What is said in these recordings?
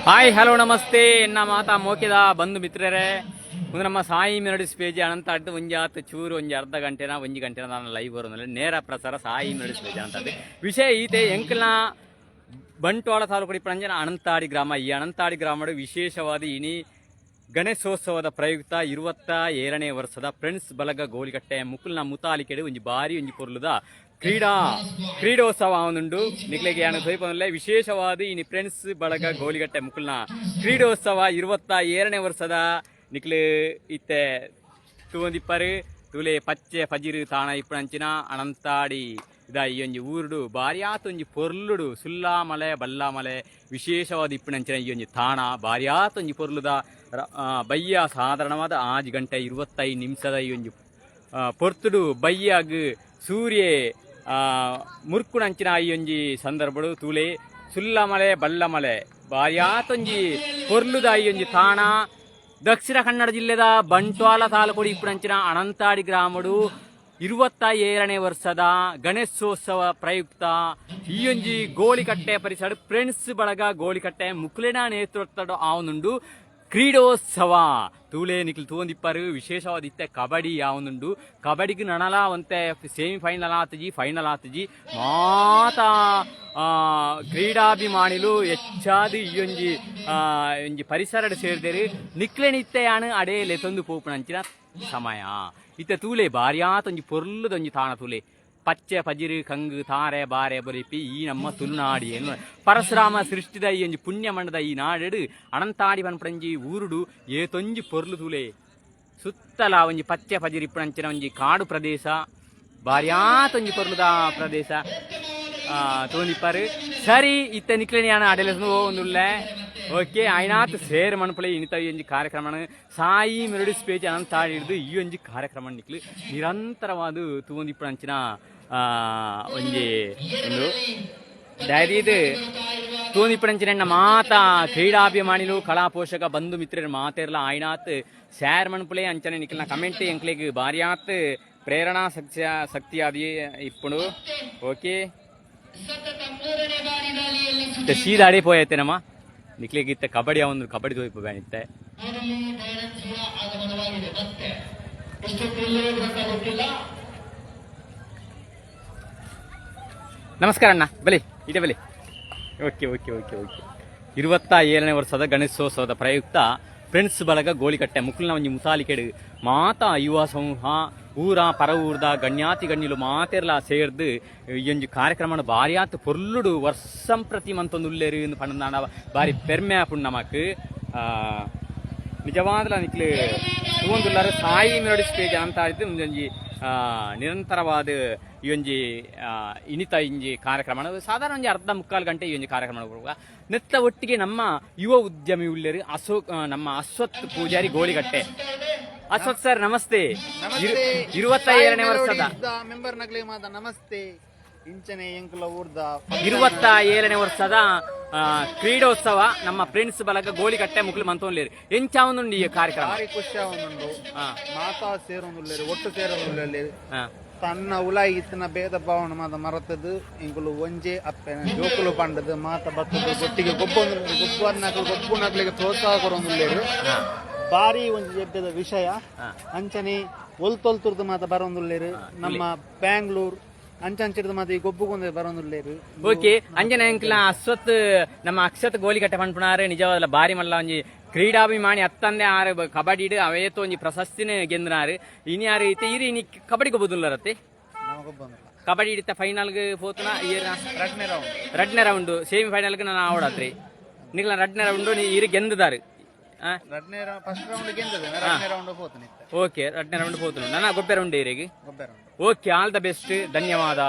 Hi hello ನಮಸ್ತೆ ಎನ್ನ ಮಾತಾ ಮೋಕಿದ ಬಂಧು ಮಿತ್ರರೇ ಒಂದು ನಮ್ಮ ಸಾಯಿ ಮೆರಡಿಸ್ ಪೇಜ್ ಅನಂತ ಅಡ್ಡು ಒಂಜಾತ್ ಚೂರು ಒಂಜಿ ಅರ್ಧ ಗಂಟೆನ ಒಂಜಿ ಗಂಟೆನ ನಾನು ಲೈವ್ ಬರೋದಿಲ್ಲ ನೇರ ಪ್ರಸಾರ ಸಾಯಿ ಮೆರಡಿಸ್ ಪೇಜ್ ಅಂತದ್ದು ವಿಷಯ ಈತೆ ಎಂಕಲ್ನ ಬಂಟ್ವಾಳ ತಾಲೂಕು ಪಂಜನ ಅನಂತಾಡಿ ಗ್ರಾಮ ಈ ಅನಂತಾಡಿ ಗ್ರಾಮದ ವಿಶೇಷವಾದ ಇನಿ ಗಣೇಶೋತ್ಸವದ ಪ್ರಯುಕ್ತ 27ನೇ ವರ್ಷದ ಫ್ರೆಂಡ್ಸ್ ಬಲಗ ಗೋಲಿಕಟ್ಟೆ ಮುಕುಲ್ನ ಮುತಾಲಿಕೆಡೆ ಒಂಜಿ ಬಾರಿ ಒಂಜಿ ಪೊರ್ಲುದ ಕ್ರೀಡೋತ್ಸವ ಅವನುಂಡು ನಿಕ್ಲೆಗೆ ಯಾನು ಸೈಪನಲ್ಲೇ ವಿಶೇಷವಾದ ಈ ಫ್ರೆಂಡ್ಸ್ ಬಳಗ ಗೋಲಿಗಟ್ಟೆ ಮುಕುಲ್ನ ಕ್ರೀಡೋತ್ಸವ 27ನೇ ವರ್ಷದ ನಿಕ್ಲು ಇತ್ತೆ ತೂಂದಿಪ್ಪರು ತುಲೆ ಪಚ್ಚೆ ಫಜಿರು ತಾಣ ಇಪ್ಪಣಂಚಿನ ಅನಂತಾಡಿ ಇದ ಈ ಒಂಜಿ ಊರುಡು ಬಾರಿಯಾತ ಒಂಜಿ ಪೊರ್ಲುಡು ಸುಲ್ಲಾಮಲೆ ಬಲ್ಲಾಮಲೆ ವಿಶೇಷವಾದ ಇಪ್ಪಣಂಚಿನ ಈ ಒಂಜಿ ತಾಣ ಬಾರಿಯಾತ ಒಂಜಿ ಪೊರ್ಲುದ ಬಯ್ಯ ಸಾಧಾರಣವಾದ 5 ಗಂಟೆ 25 ನಿಮಿಷದ ಈ ಒಂಜಿ ಪೊರ್ತುಡು ಬಯ್ಯಾಗ್ ಸೂರ್ಯ ಮುರ್ಕುಣಂಚಿನ ಈ ಒಂಜಿ ಸಂದರ್ಭಡು ತೂಲೆ ಸುಲ್ಲಮಲೆ ಬಲ್ಲಮಲೆ ಬಾರಿಯಾತೊಂಜಿ ಪೊರ್ಲುದ ಈ ಒಂಜಿ ತಾಣ ದಕ್ಷಿಣ ಕನ್ನಡ ಜಿಲ್ಲೆದ ಬಂಟ್ವಾಳ ತಾಲೂಕು ಇಪ್ಪುನಂಚಿನ ಅನಂತಾಡಿ ಗ್ರಾಮಡು 27ನೇ ವರ್ಷದ ಗಣೇಶೋತ್ಸವ ಪ್ರಯುಕ್ತ ಈ ಒಂಜಿ ಗೋಳಿಕಟ್ಟೆ ಪರಿಸರ ಫ್ರೆಂಡ್ಸ್ ಬಳಗ ಗೋಳಿಕಟ್ಟೆ ಮುಕ್ಲೆನ ನೇತೃತ್ವದ ಆವನುಂಡು ಕ್ರೀಡೋತ್ಸವ ತೂಲೆ ನಿಕ್ಲು ತೂಂದಿಪ್ಪರು ವಿಶೇಷವಾದ ಇತ್ತೆ ಕಬಡ್ಡಿ ಯಾವನುಂಡು ಕಬಡ್ಡಿಗೆ ನನಲ ಒಂತೆ ಸೆಮಿಫೈನಲ್ ಆತಜಿ ಫೈನಲ್ ಆತಜಿ ಮಾತಾ ಕ್ರೀಡಾಭಿಮಾನಿಲು ಹೆಚ್ಚಾದ ಈ ಒಂಜಿ ಪರಿಸರ ಸೇರಿದೇರು ನಿಕ್ಲೆನಿತ್ತೆ ಯಾನು ಅಡೆಯಲೆ ತಂದು ಪೋಪುನಂಚಿನ ಸಮಯ ಇತ್ತೆ ತೂಲೆ ಬಾರಿಯಾತೊಂಜಿ ಪೊರ್ಲುದೊಂಜಿ ತಾಣ ತೂಲೆ ಪಚ್ಚೆ ಪಜಿರು ಕಂಗು ತಾರೆ ಬಾರೆ ಬರಿಪಿ ಈ ನಮ್ಮ ತುಳುನಾಡಿ ಏನು ಪರಶುರಾಮ ಸೃಷ್ಟಿದ ಈ ಒಂಜಿ ಪುಣ್ಯ ಮಂಡದ ಈ ನಾಡೆಡು ಅನಂತಾಡಿ ಪನ್ಪಡಂಜಿ ಊರುಡು ಏತೊಂಜಿ ಪೊರ್ಲು ತೂಲೆ ಸುತ್ತಲ ಒಂಜಿ ಪಚ್ಚೆ ಪಜಿರು ಇಪ್ಪುನಂಚಿನ ಒಂಜಿ ಕಾಡು ಪ್ರದೇಶ ಬಾರಿಯಾತೊಂಜಿ ಪೊರ್ಲುದ ಪ್ರದೇಶ ತೋಂದಿಪ್ಪರು ಸರಿ ಇತ್ತೆ ನಿಕ್ಲೆನಿಯಾನ ಅಡೆಲೆಸ್ನು ಒಂದುಲ್ಲೆ ಓಕೆ ಆಯ್ನಾತ್ ಸೇರ್ ಮನ್ಪುಳೆ ಇನಿತ ಈ ಒಂಜಿ ಕಾರ್ಯಕ್ರಮ ಸಾಯಿ ಮೆರಡಿಸ್ ಪೇಜ್ ಅನಂತಾಡಿ ಹಿಡಿದು ಈ ಒಂಜಿ ಕಾರ್ಯಕ್ರಮ ನಿಕ್ಲು ನಿರಂತರವಾದ ತೂಂದಿಪ್ಪುನಂಚಿನ ಒಂಜಿ ಒಂದು ಡೈರಿದು ತೂಂದಿಪ್ಪುನಂಚಿನ ಮಾತಾ ಕ್ರೀಡಾಭಿಮಾನಿಲು ಕಲಾ ಪೋಷಕ ಬಂಧು ಮಿತ್ರರು ಮಾತೆರ್ಲ ಆಯ್ನಾತ್ ಶೇರ್ ಮನ್ಪುಳೆ ಅಂಚನೆ ನಿಕ್ಲಿನ ಕಮೆಂಟ್ ಎಂಕ್ಲೆಗ್ ಬಾರಿಯಾತ್ ಪ್ರೇರಣಾ ಶಕ್ತಿಯಾದಿ ಇಪ್ಪುಡು ಓಕೆ ಸೀದಾಡಿ ಪೋಯತ್ತೆ ನಮ್ಮ ನಿಕ್ಲಿಗಿತ್ತೆ ಕಬಡ್ಡಿ ಅವನು ಕಬಡ್ಡಿ ತೋಯ್ಪು ಬ್ಯಾನಿತ್ತೆ ನಮಸ್ಕಾರ ಅಣ್ಣ ಬಲಿ ಇದೇ ಬಲಿ ಓಕೆ ಓಕೆ ಓಕೆ ಓಕೆ 27ನೇ ವರ್ಷದ ಗಣೇಶೋತ್ಸವದ ಪ್ರಯುಕ್ತ ಫ್ರೆಂಡ್ಸ್ ಬಳಗ ಗೋಳಿಕಟ್ಟೆ ಮುಕುಲ್ನ ಒಂಜಿ ಮುತಾಲಿಕೆಡು ಮಾತಾ ಯುವ ಸಮೂಹ ಊರ ಪರ ಊರ್ದ ಗಣ್ಯಾತಿ ಗಣ್ಯಲು ಮಾತೆರ್ಲ ಸೇರ್ದು ಈ ಒಂಜಿ ಕಾರ್ಯಕ್ರಮ ಬಾರಿಯಾತ್ ಪೊರ್ಲುಡು ವರ್ಷಂ ಪ್ರತಿ ಮಂತೊಂದು ಉಲ್ಲೇರು ಎಂದು ಪಂಡ ಬಾರಿ ಪೆರ್ಮೆ ಆಪುಂಡು ನಮಕ್ ನಿಜವಾದ ನಿಕ್ಲು ತೂಂದುಲ್ಲಾರು ಸಾಯಿ ಮೆರಡಿಸ್ ಪೇಜ್ ಅಂತ ಆಡಿದ್ದು ಒಂಜಿ ನಿರಂತರವಾದ ಈ ಒಂಜಿ ಇನಿತ ಇಂಜಿ ಕಾರ್ಯಕ್ರಮ ಸಾಧಾರಣ ಒಂಜಿ ಅರ್ಧ ಮುಕ್ಕಾಲು ಗಂಟೆ ಈ ಒಂಜಿ ಕಾರ್ಯಕ್ರಮ ಬರುವಾಗ ನೆತ್ತ ಒಟ್ಟಿಗೆ ನಮ್ಮ ಯುವ ಉದ್ಯಮಿ ಉಳ್ಳೇರು ನಮ್ಮ ಅಶ್ವಥ್ ಪೂಜಾರಿ ಗೋಳಿಗಟ್ಟೆ ಅಶ್ವಥ್ ಸರ್ ನಮಸ್ತೆ 27ನೇ ವರ್ಷದ ಮೆಂಬರ್ ನಗಲಿ ಮಾದ ನಮಸ್ತೆ ಇಂಚನೆ ಎಂಕುಲ ಊರ್ದ 27ನೇ ವರ್ಷದ ಕ್ರೀಡೋತ್ಸವ ನಮ್ಮ ಫ್ರೆಂಡ್ಸ್ ಬಲಗ ಗೋಳಿಕಟ್ಟೆ ಮುಕ್ಲು ಮಂತೋನ್ಲೇರು ಎಂಚಾವನುಂಡು ಈ ಕಾರ್ಯಕ್ರಮ ಭಾರಿ ಖುಷಿ ಅವನುಂಡು ಮಾತಾ ಸೇರೊಂದುಲ್ಲೇರು ಒಟ್ಟು ಸೇರೊಂದುಲ್ಲೇರು ತನ್ನ ಉಲಾಯಿ ಇತ್ತಿನ ಭೇದ ಭಾವನ ಮಾತ ಮರತದು ಇಂಕುಲು ಒಂಜೆ ಅಪ್ಪೆನ ಜೋಕುಲು ಪಂಡದು ಮಾತ ಬತ್ತದು ಒಟ್ಟಿಗೆ ಗೊಬ್ಬು ನಕ್ಲಿಗೆ ಪ್ರೋತ್ಸಾಹ ಕೊರೊಂದುಲ್ಲೇರು ಬಾರಿ ಒಂದು ಎಡ್ಡದ ವಿಷಯ ಅಂಚನೆ ಒಲ್ತೊಲ್ತುರ್ದು ಮಾತ ಬರೋಂದುಲ್ಲೇರು ನಮ್ಮ ಬ್ಯಾಂಗ್ಳೂರ್ ಅಂಚಿಡ್ದು ಮಾತ ಈ ಗೊಬ್ಬುಗೊಂದು ಬರೋಂದುಲ್ಲೇರು ಓಕೆ ಅಂಜನ ಅಂಕಲ ಅಶ್ವತ್ ನಮ್ಮ ಅಕ್ಷತ್ ಗೋಲಿಕಟ್ಟೆ ಪಂಪುನಾರೆ ನಿಜವಾದ ಬಾರಿ ಮಲ್ಲ ಒಂಜಿ ಕ್ರೀಡಾಭಿಮಾನಿ ಅತ್ತಂದೆ ಆರು ಕಬಡ್ಡಿ ಅವೇತೋ ಒಂಜಿ ಪ್ರಶಸ್ತಿನ ಗೆಂದ್ರಾರು ಇನಿ ಯಾರು ಇತ್ತೆ ಇರಿ ಇನಿ ಕಬಡ್ಡಿ ಗೊಬ್ಬುದುಲ್ಲರತ್ತೆ ಕಬಡ್ಡಿ ಇಡಿತ ಫೈನಲ್ಗೆ ಪೋತನ ರಡ್ನೆ ರೌಂಡ್ ಸೇಮಿ ಫೈನಲ್ಗೆ ನಾನು ಆವಡತ್ರಿ ನಿಕ್ಲ ರಡ್ನೆ ರೌಂಡ್ ಇರಿ ಗೆಂದಿದಾರು ಓಕೆ ರಡ್ನೆ ರೌಂಡ್ ಪೋತನು ನನ್ನ ಗೊಬ್ಬೆ ರೌಂಡ್ ಏರೆಗೆ ಓಕೆ ಆಲ್ ದ ಬೆಸ್ಟ್ ಧನ್ಯವಾದ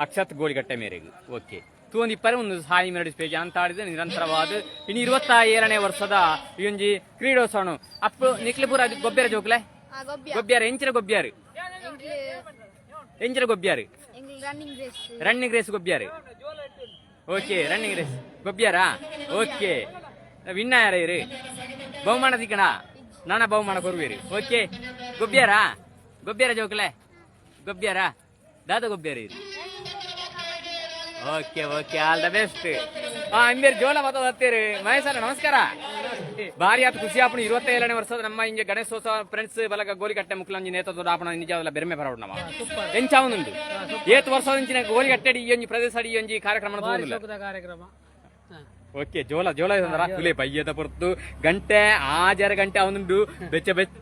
ಅಕ್ಷತ್ ಗೋಳಿಗಟ್ಟೆ ಮೇರೆಗೆ ಓಕೆ ತೂಂದಿಪ್ಪರೆ ಒಂದು ಸಾಯಿ ಮೆರಡಿಸ್ ಪೇಜ್ ಅಂತ ಆಡಿದ್ರೆ ನಿರಂತರವಾದ ಇನ್ನು 27ನೇ ವರ್ಷದ ಈ ಒಂಜಿ ಕ್ರೀಡೋತ್ಸವ ಅಪ್ಪು ನಿಕ್ಲಿಪುರ ಗೊಬ್ಬೆರ ಜೋಕ್ಲೆ ಗೊಬ್ಬ್ಯಾರ ಎಂಚಿನ ಗೊಬ್ಬ್ಯಾರು ರನ್ನಿಂಗ್ ರೇಸ್ ಗೊಬ್ಬ್ಯಾರು ಓಕೆ ರನ್ನಿಂಗ್ ರೇಸ್ ಗೊಬ್ಬ್ಯಾರಾ ಓಕೆ ವಿನ್ನ ಯಾರ ಇರಿ ಬಹುಮಾನ ದಿಕ್ಕಣ ನಾನಾ ಬಹುಮಾನ ಕೊರುವೇರಿ ಓಕೆ ಗೊಬ್ಬ್ಯಾರ ಜೋಕ್ಲೆ ದಾದ ಗೊಬ್ಬ್ಯಾರ ಇರಿ okay okay all the best ಅಂಬೇರು ಜೋಳ ಮಾತಾಡ ಹತ್ತೀರಿ ಮಹೇಶ್ ನಮಸ್ಕಾರ ಭಾರಿ ಆತು ಖುಷಿ ಆಪಣ 27ನೇ ವರ್ಷದ ನಮ್ಮ ಹಿಂಗೆ ಗಣೇಶೋತ್ಸವ ಫ್ರೆಂಡ್ಸ್ ಬಲಗ ಗೋಲಿಗಟ್ಟೆ ಮುಕ್ಲಂಜಿ ನೇತೃತ್ವದ ಆಪಣ ನಿಜವಾದ ಬೆರಮೆ ಬರೋಣ ನಮ್ಮ ಎಂಚಾವನುಂಡು ಏತ್ ವರ್ಷದ ಇಂಚಿನ ಗೋಲಿಗಟ್ಟೆಡಿ ಈ ಒಂಜಿ ಪ್ರದೇಶ ಈ ಒಂಜಿ ಕಾರ್ಯಕ್ರಮ ಕಾರ್ಯಕ್ರಮ ಓಕೆ ಜೋಳ ಇದಂದ್ರ ತುಲೆ ಬಯ್ಯದ ಹೊರತು ಗಂಟೆ 6 ಗಂಟೆ ಅವನುಂಡು ಬೆಚ್ಚ ಬೆಚ್ಚ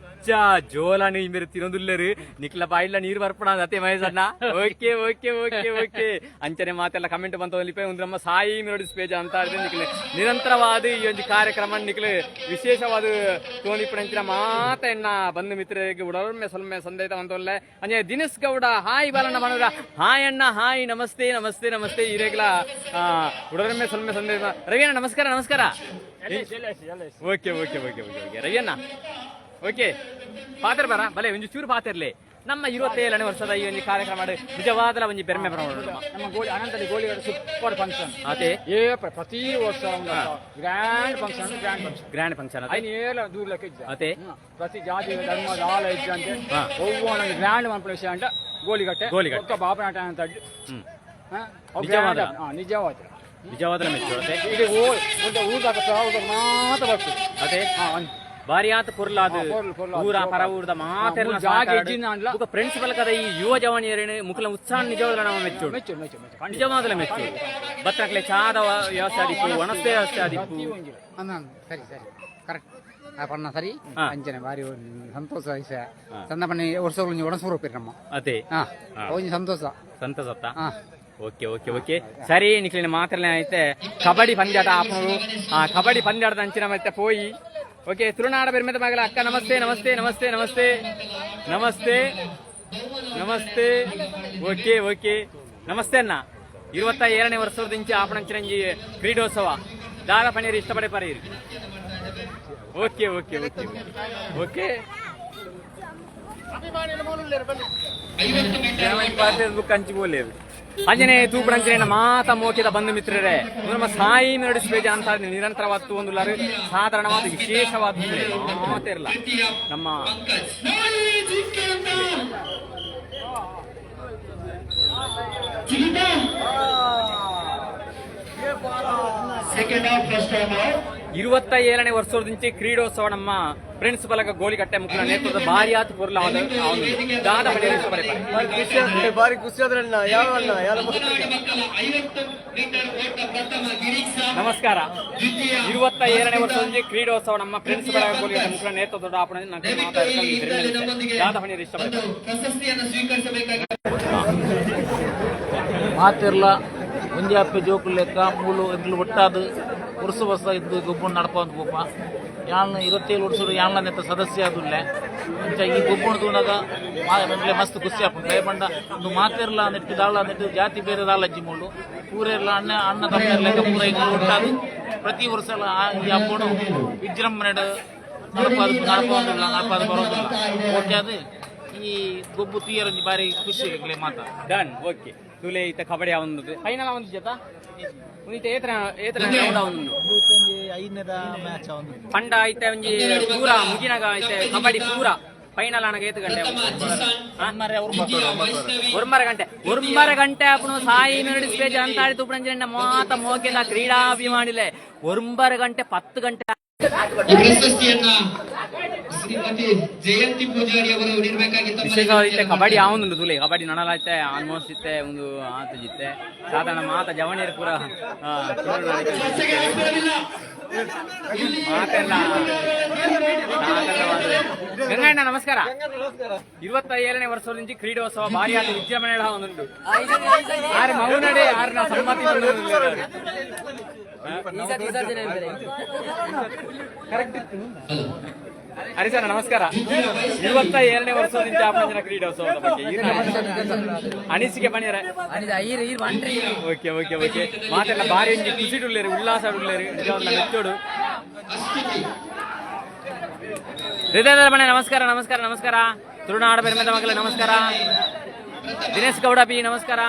ಜೋಲನು ಇಮೇರು ತಿನ್ನೋದಿಲ್ಲರು ನಿಕ್ಲ ಬಾಯಿಲ್ಲ ನೀರು ಬರ್ಪಣ ಅತ್ತೆ ಮಹೇಶಣ್ಣ ಓಕೆ ಓಕೆ ಓಕೆ ಓಕೆ ಅಂಚನೆ ಮಾತೆಲ್ಲ ಕಮೆಂಟ್ ಬಂತ ಒಂದು ನಮ್ಮ ಸಾಯಿ ಮೆಲೋಡಿ ಸ್ಪೇಜ್ ಅಂತ ನಿಕ್ಲೆ ನಿರಂತರವಾದ ಈ ಒಂದು ಕಾರ್ಯಕ್ರಮ ನಿಕ್ಲೆ ವಿಶೇಷವಾದ ತೋಣಿಪಣಂಚಿನ ಮಾತ ಎನ್ನ ಬಂಧು ಮಿತ್ರರಿಗೆ ಉಡಲ್ಮೆ ಸೊಲ್ಮೆ ಸಂದೇತ ಅಂತಲ್ಲ ಅಂಜೆ ದಿನೇಶ್ ಗೌಡ ಹಾಯ್ ಬಾಲಣ್ಣ ಮಾಡೋರ ಹಾಯ್ ಅಣ್ಣ ಹಾಯ್ ನಮಸ್ತೆ ನಮಸ್ತೆ ನಮಸ್ತೆ ಇರೇಗ್ಲ ಉಡಲ್ಮೆ ಸೊಲ್ಮೆ ಸಂದೇತ ರವಿಯಣ್ಣ ನಮಸ್ಕಾರ ನಮಸ್ಕಾರ okay okay okay okay okay ರವಿಯಣ್ಣ ಓಕೆ ಪಾತ್ರ ಬರ ಬಲೆ ಒಂದು ಚೂರು ಪಾತಿರ್ಲಿ ನಮ್ಮ 27ನೇ ವರ್ಷದ ಈ ಒಂದು ಕಾರ್ಯಕ್ರಮ ಮಾಡಿ ನಿಜವಾದ ಒಂದು ಬೆರಮೆ ನಮ್ಮ ಗೋಳಿ ಅನಂತಲಿ ಗೋಳಿಗಳ ಸೂಪರ್ ಫಂಕ್ಷನ್ ಅದೇ ಪ್ರತಿ ವರ್ಷ ಗ್ರ್ಯಾಂಡ್ ಫಂಕ್ಷನ್ ಅದೇನೆಲ್ಲ ದೂರ್ಲಕ್ಕೆ ಇದ್ದ ಅದೇ ಪ್ರತಿ ಜಾತಿ ಧರ್ಮದ ಆಲ ಇದ್ದ ಅಂತೆ ಒவ்வೊಂದು ಗ್ರ್ಯಾಂಡ್ ಮನ್ಪ್ಲೇಷ ಅಂತ ಗೋಲಿಗಟ್ಟೆ ಬಾಬನಾಟ ಅಂತ ನಿಜವಾದ ಮೆಚ್ಚುತ್ತೆ ಇದು ಊರ್ದಾಗ ಮಾತ್ರ ಬರ್ತದೆ ಅದೇ ಬಾರಿ ಆತ ಪೊರ್ಲಾದ ಊರ ಪರ ಊರದ ಮಾತೆಲ್ಲ ಫ್ರೆಂಡ್ಸ್ ಬಲಕದ ಈ ಯುವ ಜವಾನಿಯರೇನು ಮುಖಲ ಉತ್ಸಾಹ ನಿಜವಾದ ನಾವು ಮೆಚ್ಚು ನಿಜವಾದ ಮೆಚ್ಚು ಬತ್ತಕ್ಲೆ ಚಾದ ವ್ಯವಸ್ಥೆ ಆದಿಪ್ಪು ಒಣಸ್ತೆ ವ್ಯವಸ್ಥೆ ಆದಿಪ್ಪು ಸರಿ ಕರೆಕ್ಟ್ ಪಣ್ಣ ಸರಿ ಅಂಚನೆ ಬಾರಿ ಸಂತೋಷ ವಿಷಯ ಚಂದ ಪಣ್ಣಿ ವರ್ಷಗಳು ಒಣಸ್ಪೂರ್ ಹೋಗ್ತೀರಿ ನಮ್ಮ ಅದೇ ಸಂತೋಷ ಓಕೆ ಓಕೆ ಓಕೆ ಸರಿ ನಿಕ್ಲಿನ ಮಾತ್ರ ಐತೆ ಕಬಡ್ಡಿ ಪಂದ್ಯಾಟ ಆಪನರು ಕಬಡ್ಡಿ ಪಂದ್ಯಾಟದ ಅಂಚಿನ ಮತ್ತೆ ಪೋಯಿ ಓಕೆ ತುಳುನಾಡ ಬೆರ್ಮೆದ ಮಗಲ ಅಕ್ಕ ನಮಸ್ತೆ ನಮಸ್ತೆ ನಮಸ್ತೆ ನಮಸ್ತೆ ನಮಸ್ತೆ ನಮಸ್ತೆ ಓಕೆ ಓಕೆ ನಮಸ್ತೆ ಅಣ್ಣ 27ನೇ ವರ್ಷದ ಇಂಚೆ ಆಪಣಂಚಿರಂಜಿ ಕ್ರೀಡೋತ್ಸವ ದಾರ ಪಣೀರಿ ಇಷ್ಟಪಡೆ ಪರೀರಿ ಓಕೆ ಓಕೆ ಓಕೆ ಓಕೆ ಕಂಚಿ ಬೋಲೇರು ಅಂಜನೆ ತೂಪಣಂಚನೆ ಮಾತ ಮೋಕಿದ ಬಂಧು ಮಿತ್ರರೇ ನಮ್ಮ ಸಾಯಿ ಮೆಲೋಡಿ ಸ್ಪೇಜ್ ಅಂತ ನಿರಂತರವಾದ ಒಂದು ಸಾಧಾರಣವಾದ ವಿಶೇಷವಾದ ಮಾತಿರಲ್ಲ ನಮ್ಮ Second half, first time out. 27ನೇ ವರ್ಷದಿಂಚೆ ಕ್ರೀಡೋತ್ಸವ ನಮ್ಮ ಫ್ರೆಂಡ್ಸ್ ಬಲಗ ಗೋಲಿಗಟ್ಟೆ ಮುಖ್ಯ ನೇತೃತ್ವದ ಭಾರಿ ಆತು ಪೊರ್ಲಾದ ದಾದ ಬಾರಿ ಖುಷಿ ಆದ್ರಣ್ಣ ನಮಸ್ಕಾರ 27ನೇ ವರ್ಷದಿಂಚೆ ಕ್ರೀಡೋತ್ಸವ ನಮ್ಮ ಫ್ರೆಂಡ್ಸ್ ಬಲಗ ಗೋಲಿಗಟ್ಟೆ ಮುಖ್ಯ ನೇತೃತ್ವದ ಆಪಣ ನಂಗೆ ಮಾತಾಡ್ಕೊಂಡು ದಾದ ಪಣೀರಿ ಮಾತಿರ್ಲ ಒಂಜಿ ಅಪ್ಪೆ ಜೋಕುಲು ಲೆಕ್ಕ ಮೂಲು ಎಂಕ್ಲು ಒಟ್ಟಾದು ವರ್ಷ ಇದ್ದು ಗೊಬ್ಬುಂಡು ನಡ್ಕೊಂತ ಪೋಪ ಯಾನ್ 27 ವರ್ಷಡು ಯಾನ್ಲ ನೆತ್ತ ಸದಸ್ಯ ಆದುಲ್ಲೆ ಇಂಚ ಈ ಗೊಬ್ಬುಂಡು ತೂನಾಗ ನಂಗೆ ಮಸ್ತ್ ಖುಷಿ ಆಪುಂಡು ಕೈ ಬಂಡ ಒಂದು ಮಾತಿರ್ಲ ನೆಟ್ಟು ದಾಳ ನೆಟ್ಟು ಜಾತಿ ಬೇರೆ ದಾಳ ಅಜ್ಜಿ ಮೂಲು ಪೂರೆಲ್ಲ ಅಣ್ಣ ತಮ್ಮ ಲೆಕ್ಕ ಪೂರ ಇಂಗ್ಲು ಒಟ್ಟಾದು ಪ್ರತಿ ವರ್ಷ ಈ ಹಬ್ಬನು ವಿಜೃಂಭಣೆ ನಡಪಾದು ಬರೋದಿಲ್ಲ ಓಕೆ ಅದು ಈ ಗೊಬ್ಬು ತೀಯರಂಜಿ ಬಾರಿ ಖುಷಿ ಮಾತಾ ಡನ್ ಓಕೆ ತುಲೆ ಈತ ಕಬಡ್ಡಿ ಅವನು ಫೈನಲ್ ಅವನು ಜೊತೆ ಪಂಡ ಐತೆ ಒಂಜಿ ಪೂರ ಮುಗಿನಾಗ ಐತೆ ಕಬಡ್ಡಿ ಪೂರ ಫೈನಲ್ ಅನಗ ಏತು ಗಂಟೆ 1 ಗಂಟೆ ಅಪ್ಪನು ಸಾಯಿ ಮೆಲೋಡಿ ಸ್ಪೇಜ್ ಅಂತ ಆಡಿ ತುಪ್ಪಂಜ ಮಾತ ಮೋಕೆಲ್ಲ ಕ್ರೀಡಾಭಿಮಾನಿಲೆ 1 ಗಂಟೆ 10 ಗಂಟೆ ಪ್ರಶಸ್ತಿಯನ್ನ ಶ್ರೀಮತಿ ಜಯಂತಿ ಪೂಜಾರಿ ಅವರು ನೀಡಬೇಕಾಗಿತ್ತು. ವಿಶೇಷವಾದ ಕಬಡ್ಡಿ ಯಾವೊಂದು ತುಲೆ ಕಬಡ್ಡಿ ನಡಲಾಯ್ತೆ ಆಲ್ಮೋಸ್ಟ್ ಇತ್ತೆ ಒಂದು ಆತ ಜಿತ್ತೆ ಸಾಧಾರಣ ಮಾತ ಜವನಿಯರು ಪೂರ ಮಾತೆಲ್ಲ ಗಂಗಣ್ಣ ನಮಸ್ಕಾರ 27ನೇ ವರ್ಷದಿಂದ ಕ್ರೀಡೋತ್ಸವ ಭಾರಿ ಆದ ವಿಜೃಂಭಣೆ ಒಂದುಂಟು ಆರು ಮೌನಡೆ ಆರು ಸಮ್ಮತಿ ಹರಿ ಸರ್ ನಮಸ್ಕಾರ 27ನೇ ವರ್ಷದಿಂದ ಚಾಪಣಂಜನ ಕ್ರೀಡೋತ್ಸವದ ಬಗ್ಗೆ ಅನಿಸಿಕೆ ಬನ್ನಿರ ಓಕೆ ಓಕೆ ಓಕೆ ಮಾತೆಲ್ಲ ಭಾರಿ ಖುಷಿ ಉಳ್ಳೇರಿ ಉಲ್ಲಾಸ ಉಳ್ಳೇರಿ ನಿಜವಾದ ಮೆಚ್ಚೋಡು ಹೃದಯದ ಬಣ್ಣ ನಮಸ್ಕಾರ ನಮಸ್ಕಾರ ನಮಸ್ಕಾರ ತುಳುನಾಡ ಬೆರ್ಮೆದ ಮಕ್ಕಳ ನಮಸ್ಕಾರ ದಿನೇಶ್ ಗೌಡ ಬಿ ನಮಸ್ಕಾರ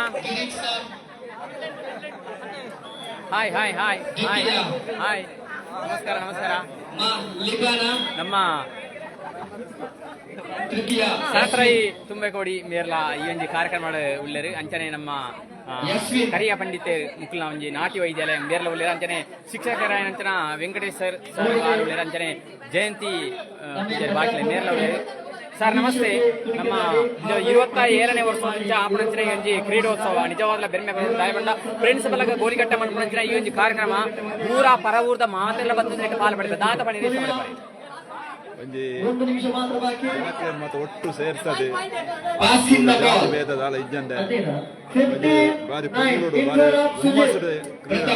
hi hi hi hi hi ನಮಸ್ಕಾರ ನಮಸ್ಕಾರ ನಮ್ಮ ತೃತೀಯ ಶಾಸ್ತ್ರೈ ತುಂಬೆಕೋಡಿ ಮೇರ್ಲ ಈ ಒಂಜಿ ಕಾರ್ಯಕ್ರಮ ಉಳ್ಳೇರು ಅಂಚನೆ ನಮ್ಮ ಕರಿಯ ಪಂಡಿತ ಮುಕ್ಲ ಒಂಜಿ ನಾಟ್ಯ ವೈದ್ಯಾಲಯ ಮೇರ್ಲ ಉಳ್ಳೇರು ಅಂಚನೆ ಶಿಕ್ಷಕರಾಯ ಅಂಚನ ವೆಂಕಟೇಶ್ ಸರ್ ಉಳ್ಳೇರು ಅಂಚನೆ ಜಯಂತಿ ಬಾಟ್ಲೆ ಮೇರ್ಲ ಉಳ್ಳೇರು. ಸರ್ ನಮಸ್ತೆ. ನಮ್ಮ 27ನೇ ವರ್ಷ ಆಪಣಂಚಿನ ಈ ಒಂಜಿ ಕ್ರೀಡೋತ್ಸವ ನಿಜವಾದ ಬೆರ್ಮೆ ದಾಯಬಂಡ ಫ್ರೆಂಡ್ಸ್ ಬಲಗ ಗೋಲಿಕಟ್ಟ ಮನ್ಪಣಂಚಿನ ಈ ಒಂಜಿ ಕಾರ್ಯಕ್ರಮ ಪೂರ ಪರವೂರ್ದ ಮಾತೆಲ್ಲ ಬಂದು ಪಾಲ್ಪಡಿದೆ ದಾತ ಪಣಿ ಒಂಜಿ ಮತ್ತೆ ಒಟ್ಟು ಸೇರ್ತದೆ ಪಾಸಿಂದ ಬಾಲ್ ಭೇದದಾಲ ಇಜ್ಜಂಡೆ ಬಾರಿ ಪುಂಗುಡು ಬಾರಿ ಹುಮ್ಮಸ್ಸುಡು ಕ್ರೀಡೆ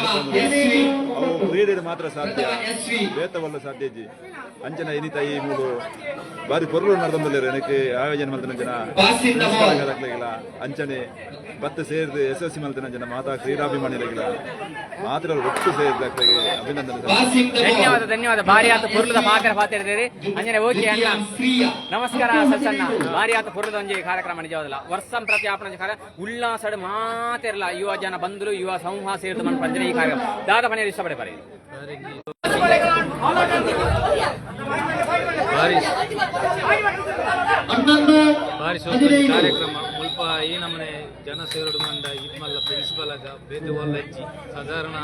ಅವು ಕ್ರೀಡೆಡು ಮಾತ್ರ ಸಾಧ್ಯ ಬೇತವಲ್ಲ ಸಾಧ್ಯ ಇಜ್ಜಿ ಅಂಚನ ಇನಿತ ಈ ಮೂಲು ಬಾರಿ ಪೊರ್ಲು ನಡೆದೊಂದಿಲ್ಲ ನನಗೆ ಆಯೋಜನೆ ಮಲ್ತನ ಜನ ಪಾಸಿಂದ ಬಾಲ್ ಅಂಚನೆ ಬತ್ತ ಸೇರಿದು SSC ಮಲ್ತನ ಜನ ಮಾತಾ ಕ್ರೀಡಾಭಿಮಾನಿಗಳಿಲ್ಲ ಮಾತ್ರ ಒಟ್ಟು ಸೇರಿದಾಗ್ತದೆ ಅಭಿನಂದನೆ. ಧನ್ಯವಾದ ಧನ್ಯವಾದ. ಭಾರಿ ಆತ ಪುರ್ಲದ ಪಾತ್ರ ಪಾತಿರ್ತೀರಿ ಅಂಜನೆ ಓಕೆ ಅಣ್ಣ ನಮಸ್ಕಾರ ಸತ್ಸಣ್ಣ. ಭಾರಿ ಆತ ಪುರ್ಲದ ಒಂಜಿ ಕಾರ್ಯಕ್ರಮ ನಿಜವಾದಲ್ಲ ವರ್ಷ ಪ್ರತಿ ಆಪಣ ಉಲ್ಲಾಸಡ್ ಮಾತಿರಲ್ಲ ಯುವ ಜನ ಬಂದ್ರು ಯುವ ಸಮೂಹ ಸೇರಿದು ಮನ್ ಪಂಜನೆ ಈ ಕಾರ್ಯಕ್ರಮ ದಾದ ಪಣಿ ಇಷ್ಟಪಡೆ ಬರೀ ಭಾರಿ ಸೂಪರ್ ಕಾರ್ಯಕ್ರಮ ಮುಲ್ಪ ಈ ನಮ್ಮನೆ ಜನ ಸೇರುಡು ಮಂಡ ಇತ್ಮಲ್ಲ ಪ್ರಿನ್ಸಿಪಲ್ ಬೇತವಲ್ಲ ಇಜ್ಜಿ ಸಾಧಾರಣ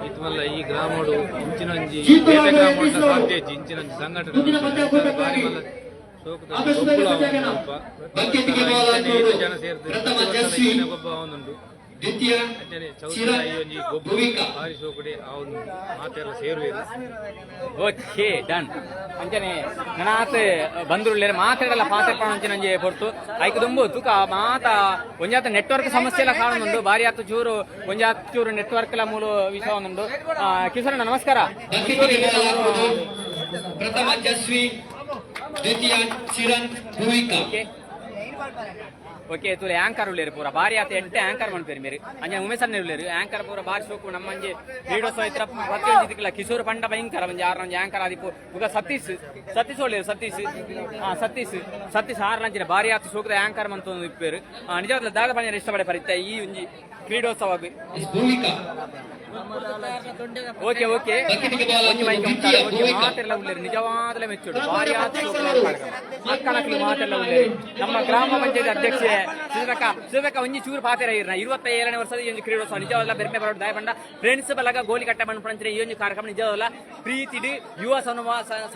ಇತ್ಮಲ್ಲ ಈ ಗ್ರಾಮಡು ಇಂಚಿನಂಜಿ ಬೇತೆ ಗ್ರಾಮದ ಸಾಧ್ಯ ಇಜ್ಜಿ ಇಂಚಿನಂಜಿ ಸಂಘಟನೆ ಭಾರಿ ಮಲ್ಲ ಜನ ಸೇರಿದ ಗೊಬ್ಬ ಅವನುಂಡು ದ್ವಿತೀಯ ಭಾರಿ ಸೋಕುಡೆ ಅವನು ಮಾತೆಲ್ಲ ಸೇರುವುದು. ಓಕೆ ಡನ್ ಅಂಚನೆ ನನಾತ್ ಬಂದ್ರುಳ್ಳೇರು ಮಾತಾಡಲ್ಲ ಪಾತ್ರ ಅಂಚೆ ಹೊರತು ಐಕ್ ತುಂಬು ತೂಕ ಮಾತ ಒಂಜಾತ ನೆಟ್ವರ್ಕ್ ಸಮಸ್ಯೆ ಎಲ್ಲ ಕಾಣುന്നുണ്ട് ಭಾರಿ ಆತು ಚೂರು ಒಂಜಾತ್ ಚೂರು ನೆಟ್ವರ್ಕ್ ಎಲ್ಲ ಮೂಲ ವಿಷಯ ಒಂದುಂಡು. ಕಿಶೋರಣ್ಣ ನಮಸ್ಕಾರ. ಪ್ರಥಮ ಜಸ್ವಿ ದ್ವಿತೀಯ ಚಿರಣ್ ಭೂವಿಕಾ. ಓಕೆ ತುಲೆ ಆಂಕರ್ ಉಳ್ಳೇರು ಪೂರ ಭಾರಿ ಆತ ಎಂಟೆ ಆಂಕರ್ ಮಾಡ್ಪೇರಿ ಮೇರಿ ಅಂಜೆ ಉಮೇಶನ್ನೇ ಉಳ್ಳೇರು ಆಂಕರ್ ಪೂರ ಭಾರಿ ಸೋಕು ನಮ್ಮಂಜೆ ಕ್ರೀಡೋತ್ಸವ ಇತ್ರ ಪ್ರತಿಯೊಂದು ಇದಕ್ಕಿಲ್ಲ ಕಿಶೋರ್ ಪಂಡ ಭಯಂಕರ ಒಂಜಿ ಆರಂಜಿ ಆಂಕರ್ ಆದಿಪ್ಪು ಈಗ ಸತೀಶ್ ಉಳ್ಳೇರು ಸತೀಶ್ ಆರ್ಲಂಚಿನ ಭಾರಿ ಆತ ಸೋಕದ ಆಂಕರ್ ಮಂತ ಇಪ್ಪೇರು ನಿಜವಾದ ದಾದ ಪಂಜ ಇಷ್ಟಪಡೆ ಪರಿತ ಈ ಒಂಜಿ ಕ್ರೀಡೋತ್ಸವ ಭೂವಿಕಾ. ಓಕೆ ಓಕೆ ಮಾತೆಲ್ಲ ಉಳ್ಳೇರು ನಿಜವಾದಲೇ ಮೆಚ್ಚುಡು ಭಾರಿ ಆತ ಅಕ್ಕನಕ್ಲು ಮಾತೆಲ್ಲ ಉಳ್ಳೇರು ನಮ್ಮ ಗ್ರಾಮ ಪಂಚಾಯತ್ ಅಧ್ಯಕ್ಷೆ ಸುರಕ ಒಂಜಿ ಚೂರು ಪಾತೆರ ಇರ್ನ 27ನೇ ವರ್ಷದ ಈ ಒಂದು ಕ್ರೀಡೋತ್ಸವ ನಿಜವಾದ ಬೆರ್ಮೆ ಬರೋದು ದಾಯಪಂಡ ಫ್ರೆಂಡ್ಸ್ ಬಲಗ ಗೋಲಿಕಟ್ಟ ಮನ್ಪಂಚಿನ ಈ ಒಂದು ಕಾರ್ಯಕ್ರಮ ನಿಜವಾದ ಪ್ರೀತಿಡು ಯುವ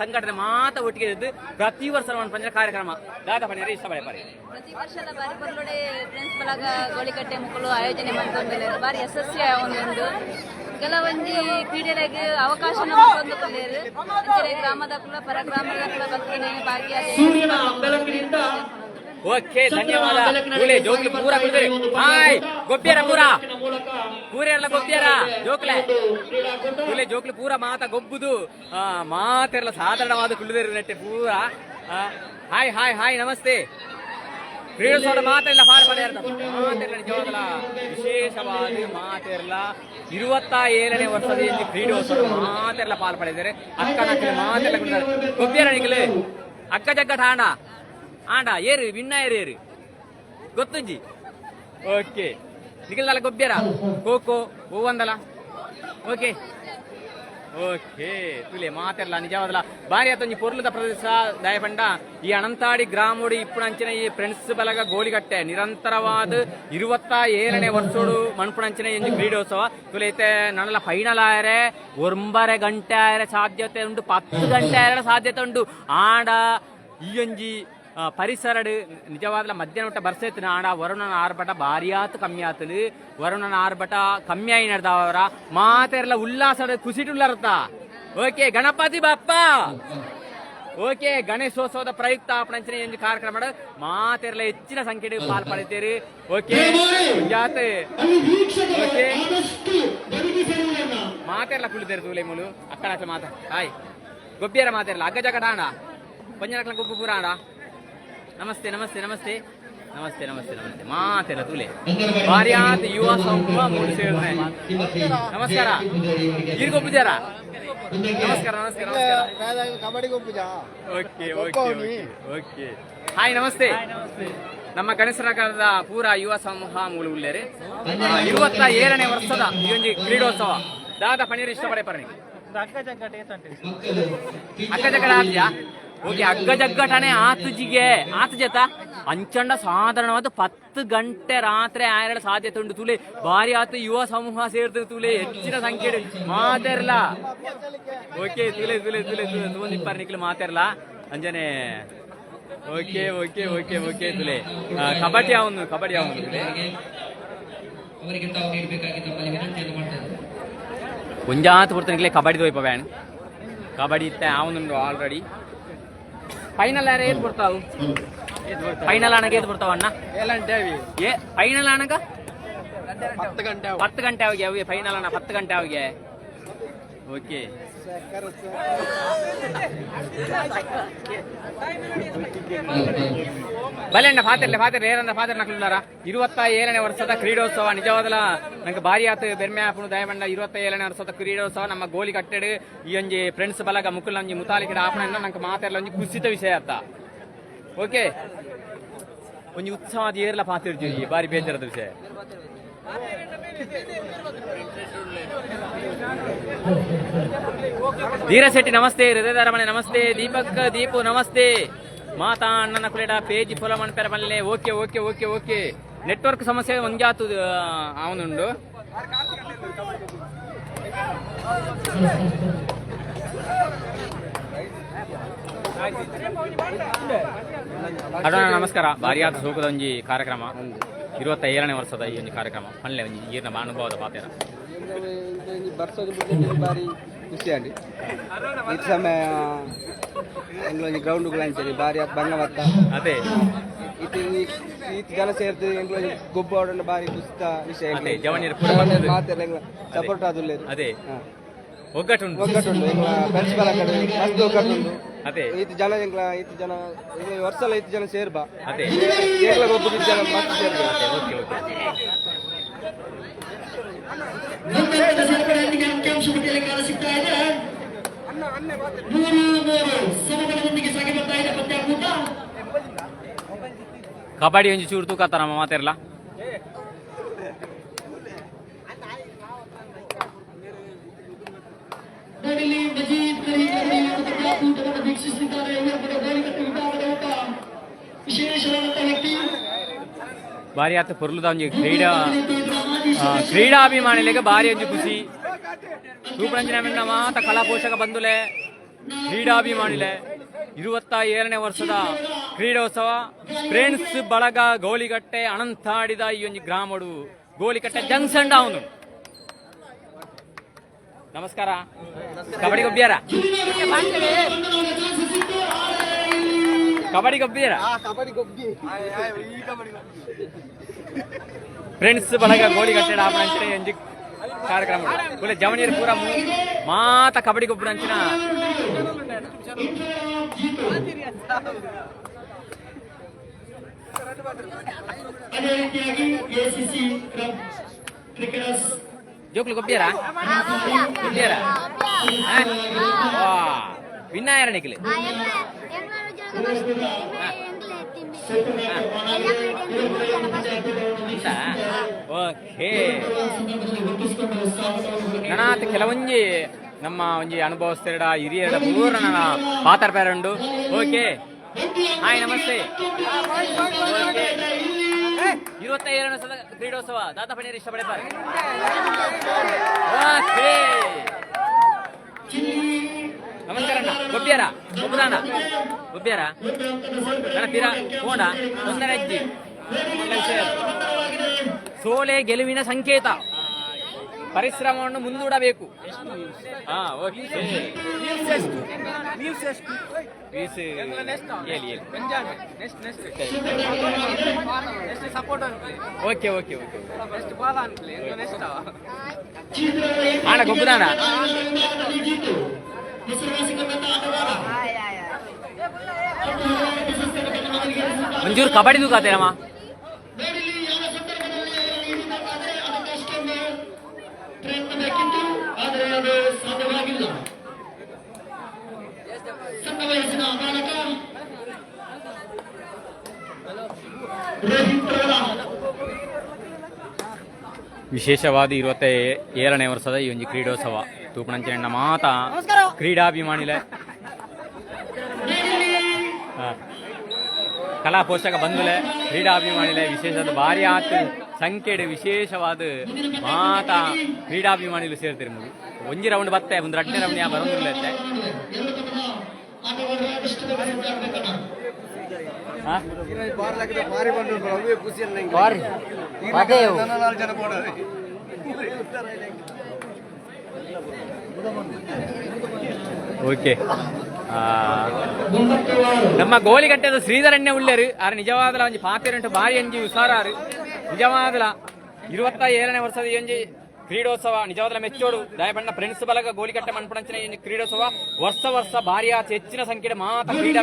ಸಂಘಟನೆ ಮಾತ ಒಟ್ಟಿಗೆ ಇದ್ದು ಪ್ರತಿ ವರ್ಷ ಮನ್ಪಂಚಿನ ಕಾರ್ಯಕ್ರಮ ದಾದ ಪಂಡಿತರು ಇಷ್ಟಪಡೆ ಪಾರಿ ಪ್ರತಿ ವರ್ಷದ ಬಾರಿ ಬರ್ಲೋಡೆ ಫ್ರೆಂಡ್ಸ್ ಬಲಗ ಗೋಲಿಕಟ್ಟೆ ಮಕ್ಕಳು ಆಯೋಜನೆ ಮಾಡ್ಕೊಂಡ್ಮೇಲೆ ಬಾರಿ ಯಶಸ್ವಿ ಒಂದೊಂದು ಕೆಲವೊಂದು ಕ್ರೀಡೆಗೆ ಅವಕಾಶ ಗ್ರಾಮದ ಪರ ಗ್ರಾಮದ ಬಗ್ಗೆ ಸೂರ್ಯನ ಬೆಳಕಿನಿಂದ ಓಕೆ ಧನ್ಯವಾದ. ಜೋಕ್ಲಿ ಪೂರ ಕುಡಿದ್ರಿ ಹಾಯ್ ಗೊಬ್ಬ್ಯಾರ ಪೂರ ಪೂರೆಲ್ಲ ಗೊಬ್ಬ್ಯಾರ ಜೋಕ್ಲೆ ಕೂಲೆ ಜೋಕ್ಲಿ ಪೂರ ಮಾತ ಗೊಬ್ಬುದು ಮಾತೆಲ್ಲ ಸಾಧಾರಣವಾದ ಕುಳಿದಿರು ನೆಟ್ಟೆ ಪೂರ. ಹಾಯ್ ಹಾಯ್ ಹಾಯ್ ನಮಸ್ತೆ. ಕ್ರೀಡೋತ್ಸವದ ಮಾತೆಲ್ಲ ಪಾಲ್ ಪಡೆಯರ್ದ ಮಾತೆಲ್ಲ ನಿಜವಾಗಲ್ಲ ವಿಶೇಷವಾದ ಮಾತೆಲ್ಲ 27ನೇ ವರ್ಷದ ಕ್ರೀಡೋತ್ಸವ ಮಾತೆಲ್ಲ ಪಾಲ್ ಪಡೆದಿದ್ದಾರೆ. ಅಕ್ಕನ ಮಾತೆಲ್ಲ ಕುಡಿದಾರೆ ಗೊಬ್ಬ್ಯಾರ ನಿಗಲೆ ಅಕ್ಕ ಜಗ್ಗಟ ಆಂಡ ಏರು ವಿನ್ನ ಏರು ಗೊತ್ತುಂಜಿ. ಓಕೆ ನಿಖಿಲ್ದಲ್ಲ ಗೊಬ್ಬ್ಯಾರ ಖೋಖೋ ಹೂವಂದಲ ಓಕೆ ಓಕೆ ತುಲೆ ಮಾತೆಲ್ಲ ನಿಜವಾದಲ್ಲ ಭಾರಿ ಆತೊಂಜಿ ಪೊರ್ಲದ ಪ್ರದೇಶ ದಯಪಂಡ ಈ ಅನಂತಾಡಿ ಗ್ರಾಮೋಡಿ ಇಪ್ಪುಣಂಚಿನ ಈ ಫ್ರೆಂಡ್ಸ್ ಬಲಗ ಗೋಲಿಗಟ್ಟೆ ನಿರಂತರವಾದ 27ನೇ ವರ್ಷೋಡು ಮಣ್ಪುಣಂಚಿನ ಈ ಕ್ರೀಡೋತ್ಸವ ತುಲೆ ಐತೆ ನನ್ನಲ್ಲ ಫೈನಲ್ ಆಯರೆ 9 ಗಂಟೆ ಆಯರೆ ಸಾಧ್ಯತೆ ಉಂಟು 10 ಗಂಟೆ ಆಯರೆ ಸಾಧ್ಯತೆ ಉಂಟು ಆಂಡ ಈ ಒಂಜಿ ಪರಿಸರಡು ನಿಜವಾದ ಮಧ್ಯಾಹ್ನ ಊಟ ಬರ್ಸೈತಿನ ಆಡ ವರುಣನ ಆರ್ಭಟ ಭಾರಿ ಆತು ಕಮ್ಮಿ ಆತಲು ವರುಣನ ಆರ್ಭಟ ಕಮ್ಮಿ ಆಗಿ ನಡೆದವರ ಮಾತೆಲ್ಲ ಉಲ್ಲಾಸದ ಕುಸಿಟುಳ್ಳರ್ತ. ಓಕೆ ಗಣಪತಿ ಬಾಪ್ಪ ಓಕೆ ಗಣೇಶೋತ್ಸವದ ಪ್ರಯುಕ್ತ ಆಪಣಂಚಿನ ಒಂದು ಕಾರ್ಯಕ್ರಮ ಮಾತೆಲ್ಲ ಹೆಚ್ಚಿನ ಸಂಖ್ಯೆ ಪಾಲ್ಪಡಿತೀರಿ. ಓಕೆ ಜಾತೆ ಓಕೆ ಮಾತೆಲ್ಲ ಕುಳಿತೇರಿ ತೂಲೆ ಮೂಲು ಅಕ್ಕಡ ಮಾತ ಹಾಯ್ ಗೊಬ್ಬಿಯರ ಮಾತೆಲ್ಲ ಅಗ್ಗ ಜಗಟ ಆಡ ಪಂಜರಕ್ಲ ಗೊಬ್ಬು ಪೂರ ಆಡ ನಮಸ್ತೆ ನಮಸ್ತೆ ನಮಸ್ತೆ ನಮಸ್ತೆ ನಮಸ್ತೆ ನಮಸ್ತೆ ಮಾತೆಲ್ಲ ತುಲೆ ಭಾರಿ ಆತ ಯುವ ಸಮೂಹ ಮೂರು ಸೇರಿದೆ. ನಮಸ್ಕಾರ ಈರ್ಗೊಬ್ಬುಜಾರ ನಮಸ್ಕಾರ ನಮಸ್ಕಾರ ನಮಸ್ಕಾರ ಕಬಡ್ಡಿ ಗೊಬ್ಬುಜ ಓಕೆ ಓಕೆ ಓಕೆ ಹಾಯ್ ನಮಸ್ತೆ. ನಮ್ಮ ಗಣೇಶನಗರದ ಪೂರ ಯುವ ಸಮೂಹ ಮೂಲ ಉಳ್ಳೇರಿ 27ನೇ ವರ್ಷದ ಈ ಒಂದು ಕ್ರೀಡೋತ್ಸವ ದಾದ ಪಣೀರ್ ಇಷ್ಟಪಡೆ ಪರ್ಣಿ ಮಕ್ಕಳು ಅಕ್ಕ ಜಗ್ಗಟ ಆದ್ಯಾ ಓಕೆ ಅಗ್ಗ ಜಗ್ಗಟನೆ ಆತುಜಿಗೆ ಆತ ಜತ ಅಂಚಂಡ ಸಾಧಾರಣವಾದ 10 ಗಂಟೆ ರಾತ್ರಿ ಆಯರಡ ಸಾಧ್ಯತೆ ಉಂಟು ತುಲೆ ಬಾರಿ ಆತು ಯುವ ಸಮೂಹ ಸೇರ್ತದೆ ತುಲೆ ಹೆಚ್ಚಿನ ಸಂಖ್ಯೆ ಮಾತಾರಲ್ಲ ಓಕೆ ತುಲೆ ತುಲೆ ತುಲೆ ತುಲೆ ತಗೊಂಡಿಪ್ಪಾರ ನಿಕ್ಲು ಮಾತಾರಲ್ಲ ಅಂಜನೆ ಓಕೆ ಓಕೆ ಓಕೆ ಓಕೆ ತುಲೆ ಕಬಡ್ಡಿ ಅವನು ಕಬಡ್ಡಿ ಅವನು ಅವರಿಗೆ ತಾವು ನೀಡಬೇಕಾಗಿ ತಮ್ಮಲ್ಲಿ ವಿನಂತಿಯನ್ನು ಮಾಡ್ತಾ ಇದ್ದಾರೆ. ಕುಂಜಾತ್ ಬರ್ತಾನೆ ಕಬಡ್ಡಿ ಹೋಯ್ಪ ಬ್ಯಾನ್ ಕಬಡ್ಡಿ ಇತ್ತೆ ಅವನುಂಡು ಆಲ್ರೆಡಿ ಫೈನಲ್ ಯಾರು ಏತ್ ಬರ್ತಾವು ಫೈನಲ್ ಆಣಗ ಏತ್ ಬರ್ತಾವ ಅಣ್ಣ ಏ ಫೈನಲ್ ಆಣಗ 10 ಗಂಟೆ ಅವಿಗೆ ಅವಿಗೆ ಫೈನಲ್ ಅಣ್ಣ 10 ಗಂಟೆ ಅವಿಗೆ ಓಕೆ ಬಲೆಂಡ ಫಾತಿರ್ಲೆ ಏರಂದ ಫಾತಿರ್ ನಕ್ಲಾರ 27ನೇ ವರ್ಷದ ಕ್ರೀಡೋತ್ಸವ ನಿಜವಾದಲ ನಂಗೆ ಭಾರಿ ಆತು ಬೆರ್ಮೆ ಆಪುಣು ದಯಮಂಡ 27ನೇ ವರ್ಷದ ಕ್ರೀಡೋತ್ಸವ ನಮ್ಮ ಗೋಲಿ ಕಟ್ಟೆಡ್ ಈ ಒಂಜಿ ಫ್ರೆಂಡ್ಸ್ ಬಲಗ ಮುಕ್ಕುಲ್ ಒಂಜಿ ಮುತಾಲಿಕಡ ಆಪಣ ನಂಗೆ ಮಾತಾಡಲ ಒಂಜಿ ಕುಸಿತ ವಿಷಯ ಆತ ಓಕೆ ಒಂಜಿ ಉತ್ಸವದ ಏರ್ಲ ಪಾತಿರ್ಜಿ ಬಾರಿ ಬೇಜಾರದ ವಿಷಯ ಧೀರಶೆಟ್ಟಿ ನಮಸ್ತೆ ಹೃದಯಧಾರಮಣೆ ನಮಸ್ತೆ ದೀಪು ನಮಸ್ತೆ ಮಾತಾ ಅಣ್ಣನ ಕುಲೇಡ ಪೇಜಿ ಫಾಲೋ ಮಾಡ್ತಾರೆ ಮಲ್ಲೆ okay okay okay okay network ಸಮಸ್ಯೆ ಒಂಜಾತು ಅವನುಂಡು ಅಣ್ಣ ನಮಸ್ಕಾರ ಭಾರಿ ಆದ ಸೋಕದ ಒಂಜಿ ಕಾರ್ಯಕ್ರಮ 27ನೇ ವರ್ಷದ ಈ ಒಂದು ಕಾರ್ಯಕ್ರಮ ಮಲ್ಲೆ ಒಂಜಿ ಈರ್ನ ಅನುಭವದ ಪಾತ್ರ ಬಾರಿ ಖುಷಿ ಅಂడి ಇದು ಸಮಯ ಎಂಗ್ಲೊಂಜಿ ಗ್ರೌಂಡ್ ಬಾರಿ ಬಂಗವತ್ತ ಅದೇ ಈತ್ ಜನ ಸೇರ್ದು ಎಂಗ್ಲೊಂಜಿ ಗೊಬ್ಬ ಆಡೋಣ ಬಾರಿ ಕುಸಿತ ವಿಷಯ ಅದೇ ಜವನಿಯರ ಮಾತೆಲ್ಲ ಸಪೋರ್ಟ್ ಆದುಲ್ಲೆ ಅದೇ ಒಗ್ಗಟ್ಟುಂಟು ಎಂಗ್ಲ ಬೆಂಚ್ ಬಲ ಕಡೆ ಮಸ್ತ್ ಒಗ್ಗಟ್ಟುಂಟು ಅದೇ ಈತ್ ಜನ ಎಂಗ್ಲ ವರ್ಷಲ ಈತ್ ಜನ ಸೇರ್ಬಾ ಅದೇ ಏಗ್ಲ ಗೊಬ್ಬ ಜನ ಮಸ್ತ್ ಸೇರ್ಬಾ ಓಕೆ ಓಕೆ ಮುಂದಿನ ಸೇರ್ಪಡೆಯೊಂದಿಗೆ ಅಂಕಿಅಂಶ ಪಟ್ಟಿಯಲ್ಲಿ ಕಾಣಿಸುತ್ತಾ ಇದೆ. 3-3 ಸಮಬಲದೊಂದಿಗೆ ಸಾಗಿ ಬರ್ತಾ ಇದೆ ಪಂದ್ಯಾಕೂಟ. ಕಬಡ್ಡಿ ಒಂಜಿ ಚೂರು ತೂಕತ್ತ ನಮ್ಮ ಮಾತಾರಲ್ಲ ನೋಡಿಲ್ಲಿ ಮಜೀದ್ ಕರೀಂ ಪಂದ್ಯಾಕೂಟವನ್ನು ವೀಕ್ಷಿಸಿದ್ದಾರೆ. ಇವರ ಗೋಲಿಕಟ್ಟು ವಿಭಾಗದ ಒಬ್ಬ ವಿಶೇಷವಾದಂತಹ ವ್ಯಕ್ತಿ ಬಾರಿ ಆತ ಪೊರ್ಲುದ ಒಂಜಿ ಕ್ರೀಡಾಭಿಮಾನಿಗಳಿಗೆ ಬಾರಿ ಒಂಜಿ ಖುಷಿ ಸೂಪರಂಜನ ಮೆನ್ನ ಮಾತ ಕಲಾ ಪೋಷಕ ಬಂಧುಲೆ ಕ್ರೀಡಾಭಿಮಾನಿಲೆ 27ನೇ ವರ್ಷದ ಕ್ರೀಡೋತ್ಸವ ಫ್ರೆಂಡ್ಸ್ ಬಳಗ ಗೋಲಿಗಟ್ಟೆ ಅನಂತಾಡಿದ ಈ ಒಂಜಿ ಗ್ರಾಮಡು ಗೋಲಿಕಟ್ಟೆ ಜಂಕ್ಷನ್ ಅವನು ನಮಸ್ಕಾರ ಕಬಡ್ಡಿ ಗೊಬ್ಬ್ಯಾರ ಕಬಡ್ಡಿ ಗೊಬ್ಬ್ಯಾರ ಫ್ರೆಂಡ್ಸ್ ಬಳಗ ಗೋಲಿಗಟ್ಟೆ ಆಪಣಂಚಿನ ಎಂಜಿ ಕಾರ್ಯಕ್ರಮ ಒಳ್ಳೆ ಜವನಿಯರು ಪೂರ ಮಾತ ಕಬಡ್ಡಿ ಗೊಬ್ಬರ ಅಂಚಿನ ಅದೇ ರೀತಿಯಾಗಿ ಎಸಿಸಿ ಕ್ರಿಕೆಟರ್ಸ್ ಜೋಕ್ಲು ಗೊಬ್ಬ್ಯಾರ ಗೊಬ್ಬ್ಯಾರ ವಿನ್ನಾಯರ ನಿಖಿಲ್ ಓಕೆ ನನಾತ್ ಕೆಲವೊಂಜಿ ನಮ್ಮ ಒಂಜಿ ಅನುಭವಸ್ಥೆರಡ ಹಿರಿಯರ ಪೂರ ನನ್ನ ಪಾತ್ರ ಉಂಡು ಓಕೆ ಹಾಯ್ ನಮಸ್ತೆ 27ನೇ ಸಲ ಕ್ರೀಡೋತ್ಸವ ದಾತಾ ಪಣಿಯರು ಇಷ್ಟಪಡ್ತಾರೆ ಓಕೆ ನಮಸ್ಕಾರ ಅಣ್ಣ ಗೊಬ್ಬ್ಯಾರ ಗೊಬ್ಬರಾನ ಗೊಬ್ಬ್ಯಾರ ನನ್ನ ತೀರ ಕೋಣ ತೊಂದರೆ ಅಜ್ಜಿ ಸೋಲೆ ಗೆಲುವಿನ ಸಂಕೇತ ಪರಿಶ್ರಮವನ್ನು ಮುಂದೂಡಬೇಕು ಓಕೆ ಓಕೆ ಓಕೆ ಆಣ ಗೊಬ್ಬರಾನ ಮಂಜೂರು ಕಬಡ್ಡಿ ತೂಕಾತೇನಮ್ಮ ಪ್ರಯತ್ನ ಬೇಕಿತ್ತು ಆದರೆ ಅದು ಸಾಧ್ಯವಾಗಿಲ್ಲ. ಸಣ್ಣ ವಯಸ್ಸಿನ ಬಾಲಕ ರೋಹಿತ್ ರವರ ವಿಶೇಷವಾದ 27ನೇ ವರ್ಷದ ಈ ಒಂದು ಕ್ರೀಡೋತ್ಸವ ತೂಪಣಂಚಿನ ಮಾತ ಕ್ರೀಡಾಭಿಮಾನಿಲೆ ಕಲಾ ಪೋಷಕ ಬಂಧುಲೆ ಕ್ರೀಡಾಭಿಮಾನಿಲೆ ವಿಶೇಷವಾದ ಭಾರಿ ಆತು ಸಂಖ್ಯೆಡೆ ವಿಶೇಷವಾದ ಮಾತ ಕ್ರೀಡಾಭಿಮಾನಿಗಳು ಸೇರ್ತಿರು ಮುಗಿ ಒಂಜಿ ರೌಂಡ್ ಬತ್ತೆ ಒಂದು 2ನೇ ರೌಂಡ್ ಯಾ ಬರೋದಿಲ್ಲ ಓಕೆ ನಮ್ಮ ಗೋಲಿಗಟ್ಟದ ಶ್ರೀಧರಣ್ಯ ಉಳ್ಳೇರು ಆರು ನಿಜವಾದ ಒಂಜಿ ಪಾತಿರಂಟು ಭಾರಿ ಅಂಜಿ ಹುಷಾರಾರು ನಿಜವಾದ 27ನೇ ವರ್ಷದ ಈ ಒಂಜಿ ಕ್ರೀಡೋತ್ಸವ ನಿಜವಾದ ಮೆಚ್ಚೋಡು ದಯಪಣ್ಣ ಫ್ರೆಂಡ್ಸ್ ಬಲಗ ಗೋಲಿಕಟ್ಟೆ ಮನ್ಪಣಂಚಿನ ಈ ಕ್ರೀಡೋತ್ಸವ ವರ್ಷ ಭಾರಿ ಆತ ಹೆಚ್ಚಿನ ಸಂಖ್ಯೆ ಮಾತ ಕ್ರೀಡಾ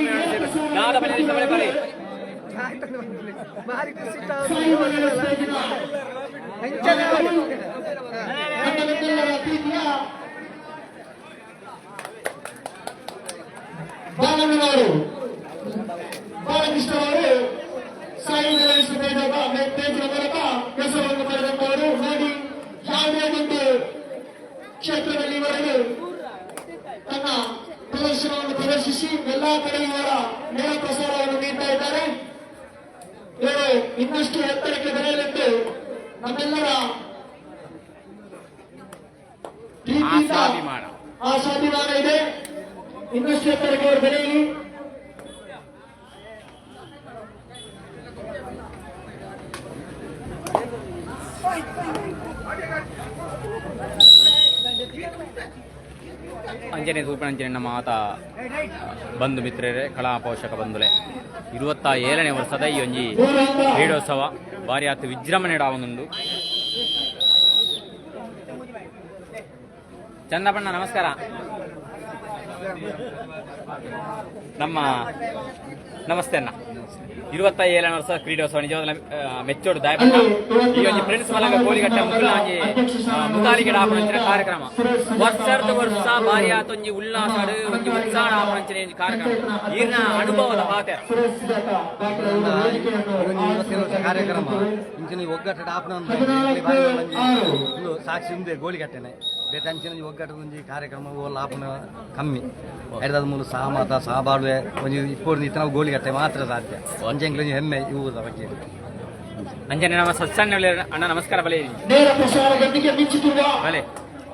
ಬರೀ ಬಾಲನವರು ಬಾಲಕೃಷ್ಣ ಅವರು ಸಾಯುವ ಮೆತ್ತೇಜಿನ ಮೂಲಕ ಹೆಸರನ್ನು ಪಡೆದವರು ನೋಡಿ ಯಾವುದೇ ಒಂದು ಕ್ಷೇತ್ರದಲ್ಲಿ ಇವರಿಗೆ ತನ್ನ ಪ್ರದರ್ಶನವನ್ನು ಪ್ರದರ್ಶಿಸಿ ಎಲ್ಲಾ ಕಡೆ ಇವರ ನೇರ ಪ್ರಸಾರವನ್ನು ನೀಡ್ತಾ ಇದ್ದಾರೆ. ಇವರು ಇನ್ನಷ್ಟು ಎತ್ತರಕ್ಕೆ ಬೆಳೆಯಲೆಂದು ನಮ್ಮೆಲ್ಲರ ಆಶಾಭಿಮಾನ ಇದೆ. ಇನ್ನಷ್ಟು ಎತ್ತರಕ್ಕೆ ಅವರು ಬೆಳೆಯಲಿ. ಅಂಜನೆ ತೂಪಣಂಚಿನ ಮಾತ ಬಂಧು ಮಿತ್ರರೇ ಕಲಾ ಪೋಷಕ ಬಂಧುಲೆ 27ನೇ ವರ್ಷದ ಈ ಒಂಜಿ ಕ್ರೀಡೋತ್ಸವ ಭಾರಿ ಆತು ವಿಜೃಂಭಣೆ ಆವೊಂದುಂಡು. ಚಂದಪ್ಪಣ್ಣ ನಮಸ್ಕಾರ. ನಮ್ಮ ನಮಸ್ತೆ ಅಣ್ಣ. 27ನೇ ವರ್ಷ ಕ್ರೀಡೋತ್ಸವ ನಿಜವಾದ ಮೆಚ್ಚೋಡು ದಾಯಪಟ್ಟ ಈ ಒಂದು ಫ್ರೆಂಡ್ಸ್ ಮಲಗ ಗೋಲಿಗಟ್ಟೆ ಮುತಾಲಿಗೆ ಆಪಣಂಚಿನ ಕಾರ್ಯಕ್ರಮ ವರ್ಷ ಭಾರಿ ಆತೊಂಜಿ ಉಲ್ಲಾಸಾಡು ಒಂಜಿ ಉತ್ಸಾಹ ಆಪಣಂಚಿನ ಕಾರ್ಯಕ್ರಮ ಈರ್ನ ಅನುಭವದ ಪಾತೆ ಕಾರ್ಯಕ್ರಮ ಇಂಚಿನ ಒಗ್ಗಟ್ಟ ಆಪಣ ಸಾಕ್ಷಿ ಮುಂದೆ ಗೋಲಿಗಟ್ಟೆನೆ ಬೇಟಂಚಿನ ಒಗ್ಗಟ್ಟದ ಒಂಜಿ ಕಾರ್ಯಕ್ರಮ ಆಪಣ ಕಮ್ಮಿ ಎರಡದ ಮೂಲ ಸಹಮತ ಸಹಬಾಳ್ವೆ ಒಂಜಿ ಇಪ್ಪತ್ತು ಇತ್ತ ನಾವು ಗೋಲಿಗಟ್ಟೆ ಮಾತ್ರ ಸಾಧ್ಯ ಒಂಜಂಗ್ಲ ಹೆಮ್ಮೆ ಇವುದ ಬಗ್ಗೆ ಅಂಜನೆ ನಮ್ಮ ಸತ್ಸಣ್ಣ ಅಣ್ಣ ನಮಸ್ಕಾರ ಬಲೆ ಬಲೆ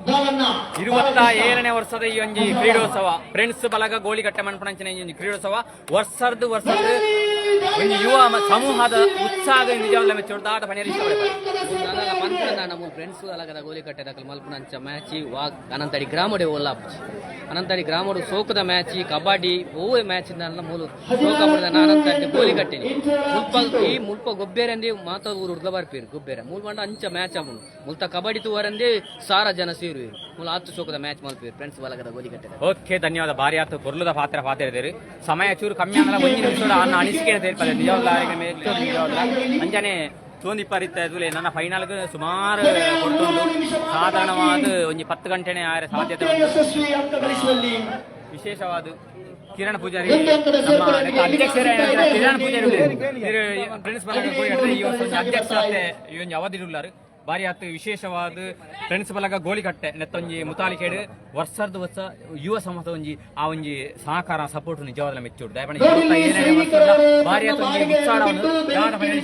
27ನೇ ವರ್ಷದ ಈ ಒಂಜಿ ಕ್ರೀಡೋತ್ಸವ ಫ್ರೆಂಡ್ಸ್ ಬಲಗ ಗೋಲಿಗಟ್ಟೆ ಮನ್ಪಣಂಚಿನ ಈ ಒಂಜಿ ಕ್ರೀಡೋತ್ಸವ ವರ್ಷದ ಒಂದು ಯುವ ಸಮೂಹದ ಉತ್ಸಾಹ ನಿಜವಾದ ಮೆಚ್ಚೋಡ್ದ ಆಟ ಪಣಿಯಲ್ಲಿ ಫ್ರೆಂಡ್ಸ್ ಅಲಗದ ಗೋಲಿಕಟ್ಟೆ ದಕ್ಕಲು ಮಲ್ಪನಂಚ ಮ್ಯಾಚಿ ವಾಗ್ ಅನಂತಡಿ ಗ್ರಾಮಡೆ ಓಲಾಪುಜಿ ಅನಂತಡಿ ಗ್ರಾಮಡು ಸೋಕದ ಮ್ಯಾಚಿ ಕಬಡ್ಡಿ ಓವೆ ಮ್ಯಾಚ್ ಮೂಲು ಸೋಕ ಮಾಡಿದ ಅನಂತಡಿ ಗೋಲಿಕಟ್ಟೆನಿ ಈ ಮುಲ್ಪ ಗೊಬ್ಬೇರಂದಿ ಮಾತಾ ಊರು ಉರ್ದ ಬರ್ಪೀರು ಗೊಬ್ಬೇರ ಮೂಲ್ ಬಂಡ ಅಂಚ ಮ್ಯಾಚ್ ಅಮ್ಮನು ಮುಲ್ತ ಕಬಡ್ಡಿ ತೂವರಂದಿ ಸಾರ ಜನ ಸೇರುವಿರು ಮೂಲ 10 ಸೋಕದ ಮ್ಯಾಚ್ ಮಲ್ಪೀರು ಫ್ರೆಂಡ್ಸ್ ಬಲಗದ ಗೋಲಿಕಟ್ಟೆ. ಓಕೆ ಧನ್ಯವಾದ. ಭಾರಿ ಆತು ಪೊರ್ಲುದ ಪಾತ್ರ ಇದ್ದೀರಿ ಸಮಯ ಚೂರು ಕಮ್ಮಿ ಅಂದ್ರೆ ಒಂದು ನಿಮಿಷ ಅನ್ನ ಅನಿಸಿಕೆ ತೇರ್ಪದೆ ನಿಜವಾದ ಅಂಜನೆ ತೋಂದಿಪ್ಪರಿತ್ತೆ ನನ್ನ ಫೈನಲ್ಗೆ ಸುಮಾರು ಕೊಡ್ತೊಂದು ಸಾಧಾರಣವಾದ ಒಂದು 10 ಗಂಟೆನೇ ಆಯ್ರೆ ಸಾಧ್ಯತೆ ವಿಶೇಷವಾದ ಕಿರಣ್ ಪೂಜಾರಿ ನಮ್ಮ ಅಧ್ಯಕ್ಷರೇ ಕಿರಣ್ ಪೂಜಾರಿ ಫ್ರೆಂಡ್ಸ್ ಬಲಗ ಈ ಒಂದು ಅಧ್ಯಕ್ಷತೆ ಈ ಒಂದು ಅವಧಿರುಳ್ಳಾರು ಭಾರಿ ಆತು ವಿಶೇಷವಾದ ಫ್ರೆಂಡ್ಸ್ ಬಲಗ ಗೋಲಿಕಟ್ಟೆ ನೆತ್ತೊಂಜಿ ಮುತಾಲಿಕೇಡು ವರ್ಷದ ವರ್ಷ ಯುವ ಸಮೂಹದ ಒಂಜಿ ಆ ಒಂಜಿ ಸಹಕಾರ ಸಪೋರ್ಟ್ ನಿಜವಾದ ಮೆಚ್ಚೋಡು ದಯಪಣ 27ನೇ ವರ್ಷದ ಭಾರಿ ಆತು ಒಂಜಿ ಉತ್ಸಾಹವನ್ನು ಯಾರ ಫೈನಲ್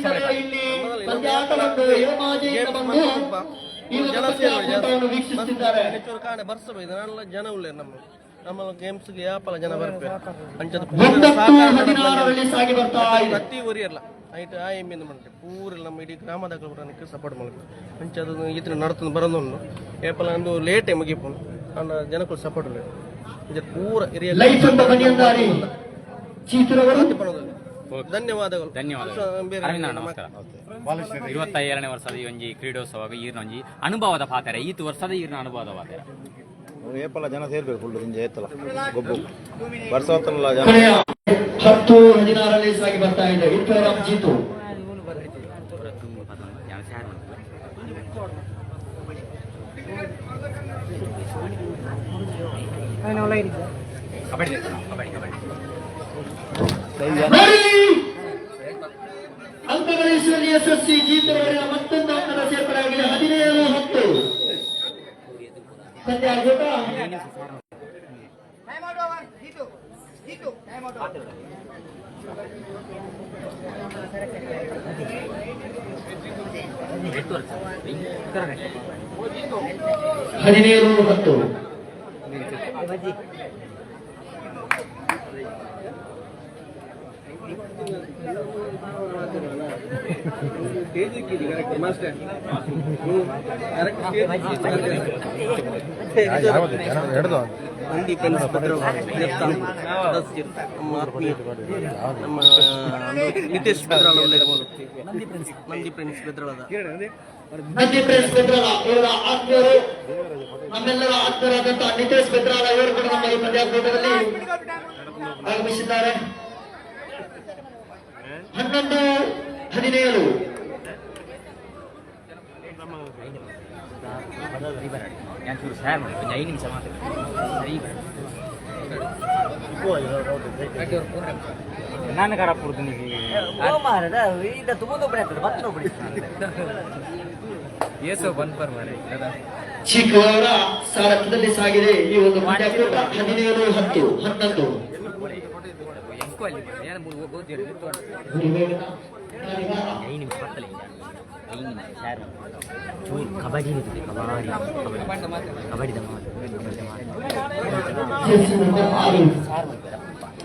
ಜನ ಉಳ್ಳೇ ನಮ್ಮ ಗೇಮ್ಸ್ಗೆ ಯಾಪಲ ಜನ ಬರ್ಬೇಕು ಪ್ರತಿ ಒರಿಯಲ್ಲ ಐಟ್ ಆ ಎಮ್ಮಿಂದ ಮಾಡ್ತೀವಿ ಪೂರೆಲ್ಲ ನಮ್ಮ ಇಡೀ ಗ್ರಾಮದಾಗ ಬರೋಕ್ಕೆ ಸಪೋರ್ಟ್ ಮಾಡ್ಬೇಕು ಅಂಚದು ಈತರ ನಡ್ಕೊಂಡು ಬರೋದನ್ನು ಏಪಲ ಒಂದು ಲೇಟೇ ಮುಗಿಪು ಅನ್ನ ಜನಕ್ಕೂ ಸಪೋರ್ಟ್ ಇಲ್ಲ ಇದು ಪೂರ ಹಿರಿಯ ಧನ್ಯವಾದಗಳು. 27ನೇ ವರ್ಷದ ಈ ಒಂಜಿ ಕ್ರೀಡೋತ್ಸವ ಈರ್ನ ಒಂಜಿ ಅನುಭವದ ಪಾತ್ರ ಈತು ವರ್ಷದ ಈರ್ನ ಅನುಭವದ ಪಾತ್ರ ಏಪಲ ಜನ ಸೇರ್ಬೇಕು ಫುಲ್ ಹಿಂಗೆ ಏತಲ್ಲ ಗೊಬ್ಬು ವರ್ಷ ಹೊತ್ತಲ್ಲ ಜನ 10-16 ಆಗಿ ಬರ್ತಾ ಇದೆ ಇಪ್ಪರಾಮ್ ಜೀತು ಅಂತರದೇಶದಲ್ಲಿ SSC ಜೀತರವರ ಮತ್ತೊಂದು ಅಂಕದ ಸೇರ್ಪಡೆಯಾಗಿದೆ 17 ಹದಿನೇಳು 10 ಮಂದಿ ಫ್ರೆಂಡ್ಸ್ ನಮ್ಮ ಆತ್ಮೀಯ ನಮ್ಮ ನಿತೇಶ್ ಬೆದ್ರಾಳ ಮಂದಿ ಫ್ರೆಂಡ್ಸ್ ಬೆದ್ರಾಳದ ನಂದಿ ಪ್ರೆಸ್ ಬೆದ್ರಾಳ ಇವರ ಆತ್ಮೀಯರು, ನಮ್ಮೆಲ್ಲರ ಆತ್ಮೀಯರಾದಂತಹ ನಿತೇಶ್ ಬೆದ್ರಾಳ ಇವರು ಕೂಡ ನಮ್ಮ ಈ ಪಂದ್ಯಾಟದಲ್ಲಿ ಆಗಮಿಸಿದ್ದಾರೆ. 11-17 ನಾನು ಕರಾಪುರ್ದು ಚಿಕ್ಕವರ ಸಾರಥ್ಯದಲ್ಲಿ ಸಾಗಿದೆ ಈ ಒಂದು ಪಂದ್ಯಾಕೂಟ. 17-10 11 ಕಬಡ್ಡಿ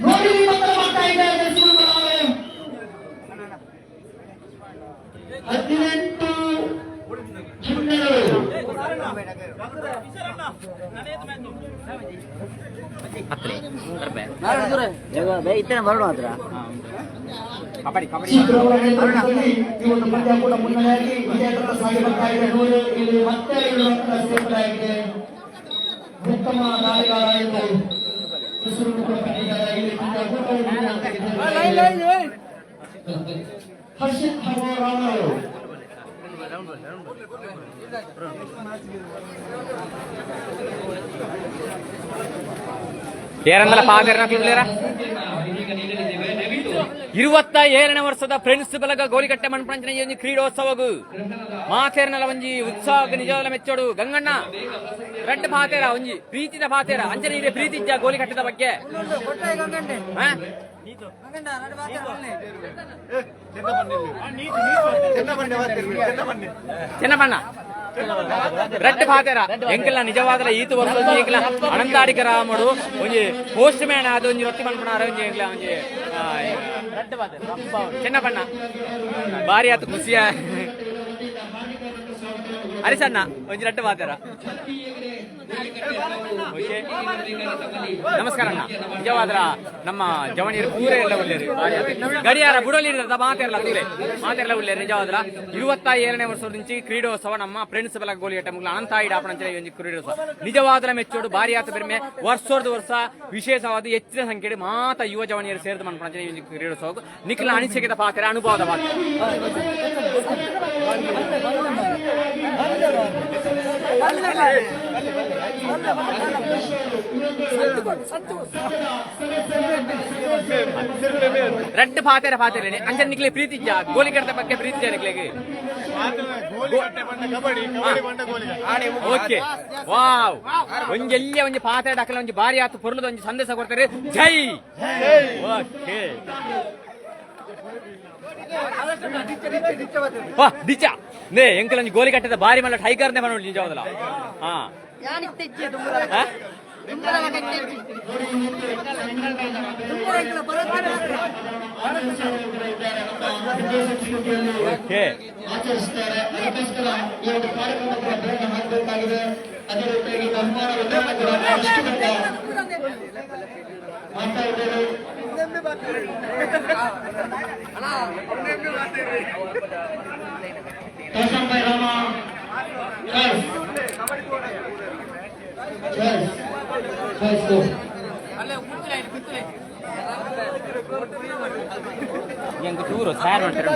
ನೋಡಿ ಮಾತ್ರ ಮಾಡ್ತಾ ಇದ್ದಾರೆ 18-12 ಚಿತ್ರವರ ನೇತೃತ್ವದಲ್ಲಿ ಈ ಒಂದು ಪಂದ್ಯಾಕೂಟ ಮುನ್ನಡೆಯಾಗಿ ವಿಜಯಪುರ ಸಾಗಿ ಬರ್ತಾ ಇದೆ. ನೋಡಿ ಇಲ್ಲಿ ಮತ್ತೆ ಸೇರ್ಪಡೆಯಾಗಿದೆ. ಉತ್ತಮ ದಾಳಿಗಾರ ಎಂದು ಹೆಸರು ಪಡೆದಿದ್ದಾರೆ. ಇಲ್ಲಿ ಹರ್ಷಿತ್ ಹಾಗೂ ರಾಮರಾವ್ ಏರಂದಲ ಪಾದರ 27ನೇ ವರ್ಷದ ಫ್ರೆಂಡ್ಸ್ ಬಲಗ ಗೋಲಿಕಟ್ಟೆ ಮಣ್ಪಂಚನ ಈ ಒಂದು ಕ್ರೀಡೋತ್ಸವಗು ಮಾತೇರನಲ ಒಂಜಿ ಉತ್ಸಾಹ ನಿಜವಾದ ಮೆಚ್ಚೋಡು ಗಂಗಣ್ಣ ರೆಡ್ ಪಾತೇರ ಒಂಜಿ ಪ್ರೀತಿದ ಪಾತೇರ ಅಂಚನೆ ಇದೆ ಪ್ರೀತಿ ಇದ್ದ ಗೋಲಿಕಟ್ಟದ ಬಗ್ಗೆ ಚೆನ್ನಬಣ್ಣ ರೆಡ್ ಪಾತೇರ ಎಂಕಲ್ನ ನಿಜವಾದ ಈತು ವರ್ಷ ಎಂಕಲ ಅನಂತಾಡಿಕ ರಾಮಡು ಒಂಜಿ ಪೋಸ್ಟ್ ಮ್ಯಾನ್ ಆದ ಒಂಜಿ ರೊಟ್ಟಿ ಮಣ್ಪಣ ಒಂಜಿ ಎಂಕಲ ಒಂಜಿ ಚೆನ್ನಬಣ್ಣ ಬಾರಿ ಆತು ಖುಷಿಯ ಹರಿಸಣ್ಣ ಒಂಜಿ ರೆಡ್ ಪಾತೇರ. ನಮಸ್ಕಾರ ಅಣ್ಣ. ನಿಜವಾದ್ರ ನಮ್ಮ ಜವಣಿಯರು ಪೂರೇ ಎಲ್ಲ ಒಳ್ಳೆಯರು ಗಡಿಯಾರ ಬುಡಲಿರದ ಮಾತೆಲ್ಲ ಒಳ್ಳೆಯರು ನಿಜವಾದ್ರ 27ನೇ ವರ್ಷದ నుంచి ಕ್ರೀಡೋತ್ಸವ ನಮ್ಮ ಫ್ರೆಂಡ್ಸ್ ಬೆಲ ಗೋಲಿಯಟ ಮುಗ್ಲ ಅನಂತಾಯಿ ಡಾಪಣಂಚನೆ ಒಂದು ಕ್ರೀಡೋತ್ಸವ ನಿಜವಾದ್ರ ಮೆಚ್ಚೋಡು ಭಾರಿ ಆತ ಬೆರ್ಮೆ ವರ್ಷ ವಿಶೇಷವಾದ ಹೆಚ್ಚಿನ ಸಂಖ್ಯೆಯಲ್ಲಿ ಮಾತ ಯುವ ಜವಣಿಯರು ಸೇರಿದ ಮನ್ಪಣಂಚನೆ ಒಂದು ಕ್ರೀಡೋತ್ಸವ ನಿಖಿಲ ಅನಿಸಿಕೆದ ಪಾತ್ರ ಅನುಭವದ ಪಾತ್ರ. ರೆಡ್ ಪಾತೆರ ಪಾತೆರೇನೆ ಅಂಚನೆ ನಿಕ್ಲೆ ಪ್ರೀತಿ ಇಜ್ಜ ಗೋಲಿಕಟ್ಟದ ಬಗ್ಗೆ ಪ್ರೀತಿ ಇಜ್ಜ ನಿಕ್ಲೆಗೆ ಓಕೆ ವಾವ್ ಒಂಜೆಲ್ಲ ಒಂಜಿ ಪಾತೆರ ಡಾಕಲ ಒಂಜಿ ಬಾರಿ ಆತು ಪೊರ್ಲದ ಒಂಜಿ ಸಂದೇಶ ಕೊಡ್ತಾರೆ ಜೈ ಓಕೆ ದಿಚ್ಚ ನೇ ಎಂಕಲ್ ಒಂಜಿ ಗೋಲಿಕಟ್ಟದ ಬಾರಿ ಮಲ್ಲ ಟೈಗರ್ನೇ ಬನ್ನೋಳಿ ನಿಜವಾದಲ್ಲ ಹಾ ಆಚರಿಸುತ್ತಾರೆ. ಅದಕ್ಕೋಸ್ಕರ ಈ ಒಂದು ಕಾರ್ಯಕ್ರಮಕ್ಕೆ ಬೇಗ ಮಾಡಬೇಕಾಗಿದೆ. ಅದೇ ರೀತಿಯಾಗಿ ಬಹುಮಾನ ವಿತರಣೆ ಕೂಡ ಮಾಡ್ತಾ ಇದ್ದಾರೆ. ಕಳಸಂಬೈ ರಾಮ ಚೂರು ಸಾರ್ ಮಾಡ್ತಾರೆ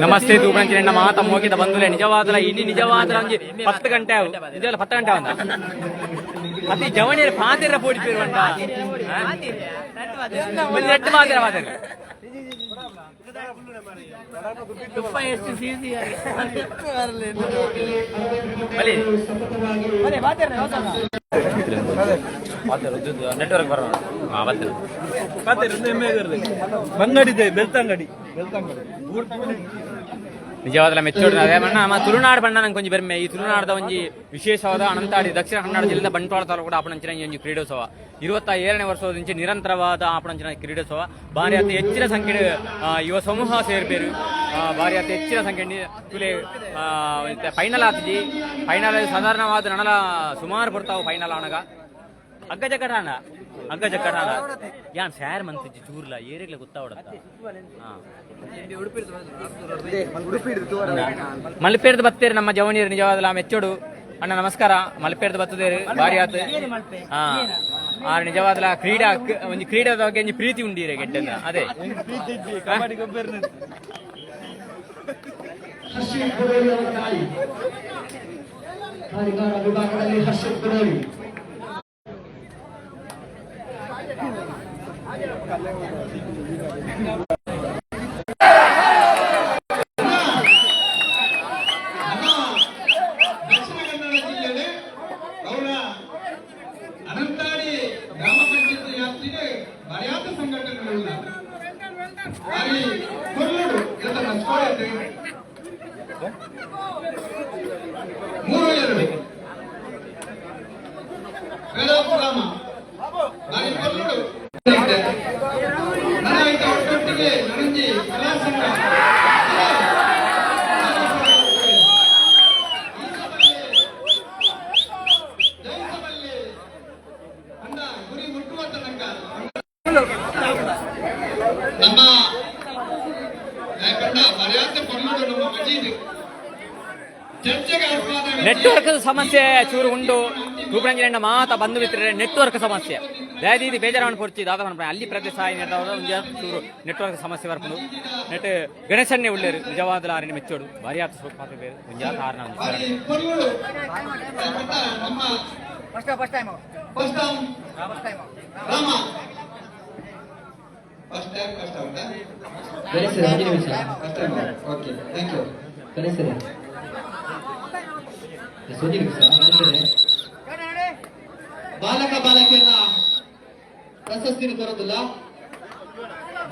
ನಮಸ್ತೆ ತೂಪಂಚಿ ನನ್ನ ಮಾತ ಮೋಗಿದ ಬಂದುಲೆ ನಿಜವಾದಲ ಇನ್ನು ನಿಜವಾದಲ ಒಂಜಿ 10 ಗಂಟೆ ನಿಜವಲ್ಲ 10 ಗಂಟೆ ಅಂದ ಅತಿ ಜವಣಿಯರು ಪಾತೆರ ಪೋಡಿಪಿರುವಂತ ರೆಡ್ ಪಾತೆರ ನೆಟ್ವರ್ಕ್ ಬರೋಣ ಬಂಗಡಿದೆ ಬೆಳ್ತಂಗಡಿ ನಿಜವಾದ ಮೆಚ್ಚೋಡು ನಮ್ಮ ತುಳುನಾಡು ಬಣ್ಣ ನಂಗೆ ಕೊಂಚ ಬೆರ್ಮೆ ಈ ತುಳುನಾಡದ ಒಂಜಿ ವಿಶೇಷವಾದ ಅನಂತಾಡಿ ದಕ್ಷಿಣ ಕನ್ನಡ ಜಿಲ್ಲೆದ ಬಂಟ್ವಾಳ ತಾಲೂಕು ಆಪಣಂಚಿನ ಈ ಒಂದು ಕ್ರೀಡೋತ್ಸವ 27ನೇ ವರ್ಷದಿಂದ ನಿರಂತರವಾದ ಆಪಣಂಚಿನ ಕ್ರೀಡೋತ್ಸವ ಭಾರಿ ಅತಿ ಹೆಚ್ಚಿನ ಸಂಖ್ಯೆ ಯುವ ಸಮೂಹ ಸೇರ್ಬೇರು ಭಾರಿ ಅತಿ ಹೆಚ್ಚಿನ ಸಂಖ್ಯೆ ತುಲೆ ಫೈನಲ್ ಆತಜಿ ಫೈನಲ್ ಸಾಧಾರಣವಾದ ನನಲ ಸುಮಾರು ಬರ್ತಾವು ಫೈನಲ್ ಆನಗ ಅಗ್ಗ ಜಕ್ಕಟಾಣ ಯಾನ್ ಸ್ಯಾರ್ ಮಂತಿಜ್ಜಿ ಚೂರ್ಲ ಏರಿಗ್ಲ ಗೊತ್ತಾವಡತ್ತ ಮಲ್ಪೇರ್ದು ಬತ್ತೇರಿ ನಮ್ಮ ಜವನಿಯರು ನಿಜವಾದ ಮೆಚ್ಚೋಡು ಅಣ್ಣ ನಮಸ್ಕಾರ ಮಲ್ಪೇರ್ದು ಬತ್ತದೇರಿ ಬಾರಿ ಆತ ಆ ನಿಜವಾದ ಕ್ರೀಡಾ ಒಂದು ಕ್ರೀಡಾದ ಬಗ್ಗೆ ಒಂದು ಪ್ರೀತಿ ಉಂಡಿರಿ ಗೆಡ್ಡೆಂದ ಅದೇ ಅನಂತಾಡಿ ಗ್ರಾಮ ಪಂಚಾಯತ್ ವ್ಯಾಪ್ತಿಗೆ ಬರೆಯಾದ ಸಂಘಟನೆಗಳುಳ್ಳ ಬಾರಿ ಕೊಲ್ಲೂರು ಎಲ್ಲ ನಚ್ಕೊಳ್ಳುತ್ತೆ 3-2 ಗ್ರಾಮ ಬಾರಿ ಕೊಲ್ಲೂರು ನನಗೆ ಒಟ್ಟೊಟ್ಟಿಗೆ ನನಂಜಿ ಕಲಾ ಸಂಘ ನಮ್ಮ ನೆಟ್ವರ್ಕ್ ಸಮಸ್ಯೆ ಚೂರು ಉಂಡು ರೂಪರಂಜನ ಮಾತ ಬಂದು ಬಿತ್ತರೆ ನೆಟ್ವರ್ಕ್ ಸಮಸ್ಯೆ ದಯದೀದಿ ಬೇಜಾರವನ್ನು ಕೊಡ್ತಿ ದಾದ ಅಲ್ಲಿ ಪ್ರತಿ ಸಾಯಿ ಚೂರು ನೆಟ್ವರ್ಕ್ ಸಮಸ್ಯೆ ಬರ್ಕೊಂಡು ನೆಟ್ ಗಣೇಶನ್ನೇ ಉಳ್ಳೇರು ನಿಜವಾದ ಆರಿನ ಮೆಚ್ಚೋಡು ಭಾರಿ ಆತ ಸ್ವಲ್ಪ ಮುಂಜಾ ಕಾರಣ ಬಾಲಕ ಬಾಲಕಿಯರ ಪ್ರಶಸ್ತಿಯನ್ನು ಕೊಡುವುದಿಲ್ಲ.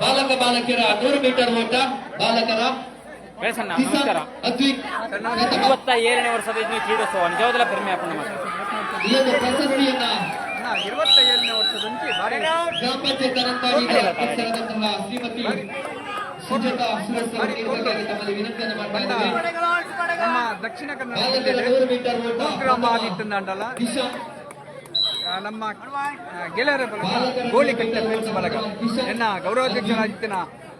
ಬಾಲಕ ಬಾಲಕಿಯರ 100 ಮೀಟರ್ ಓಟ ಬಾಲಕರ ನಮಸ್ಕಾರ 27ನೇ ವರ್ಷದ ಕ್ರೀಡೋತ್ಸವ ನಿಜವಾದ ಕಡಿಮೆ ಈ ಒಂದು ಪ್ರಶಸ್ತಿಯನ್ನ 27ನೇ ವರ್ಷದಂತೆ ಗ್ರಾಮ ಪಂಚಾಯತ್ ಅಧ್ಯಕ್ಷರಾದಂತಹ ಶ್ರೀಮತಿ ಸುಜಾತ ಸುರೇಶ್ ಅವರಿಗೆ ತಮ್ಮಲ್ಲಿ ವಿನಂತಿಯನ್ನು ಮಾಡ್ತಾ ಇದ್ದೇವೆ. ನಮ್ಮ ದಕ್ಷಿಣ ಕನ್ನಡ ಬಾಲಕರ 100 ಮೀಟರ್ ಓಟ ಗ್ರಾಮ ಆಗಿತ್ತಂಡಲ್ಲ ನಮ್ಮ ಗೆಳೆಯರ ಬಳಗ ಗೋಳಿಕಟ್ಟ ಫ್ರೆಂಡ್ಸ್ ಬಳಗ ಎನ್ನ ಗೌರವಾಧ್ಯಕ್ಷರಾದಿತ್ಯನ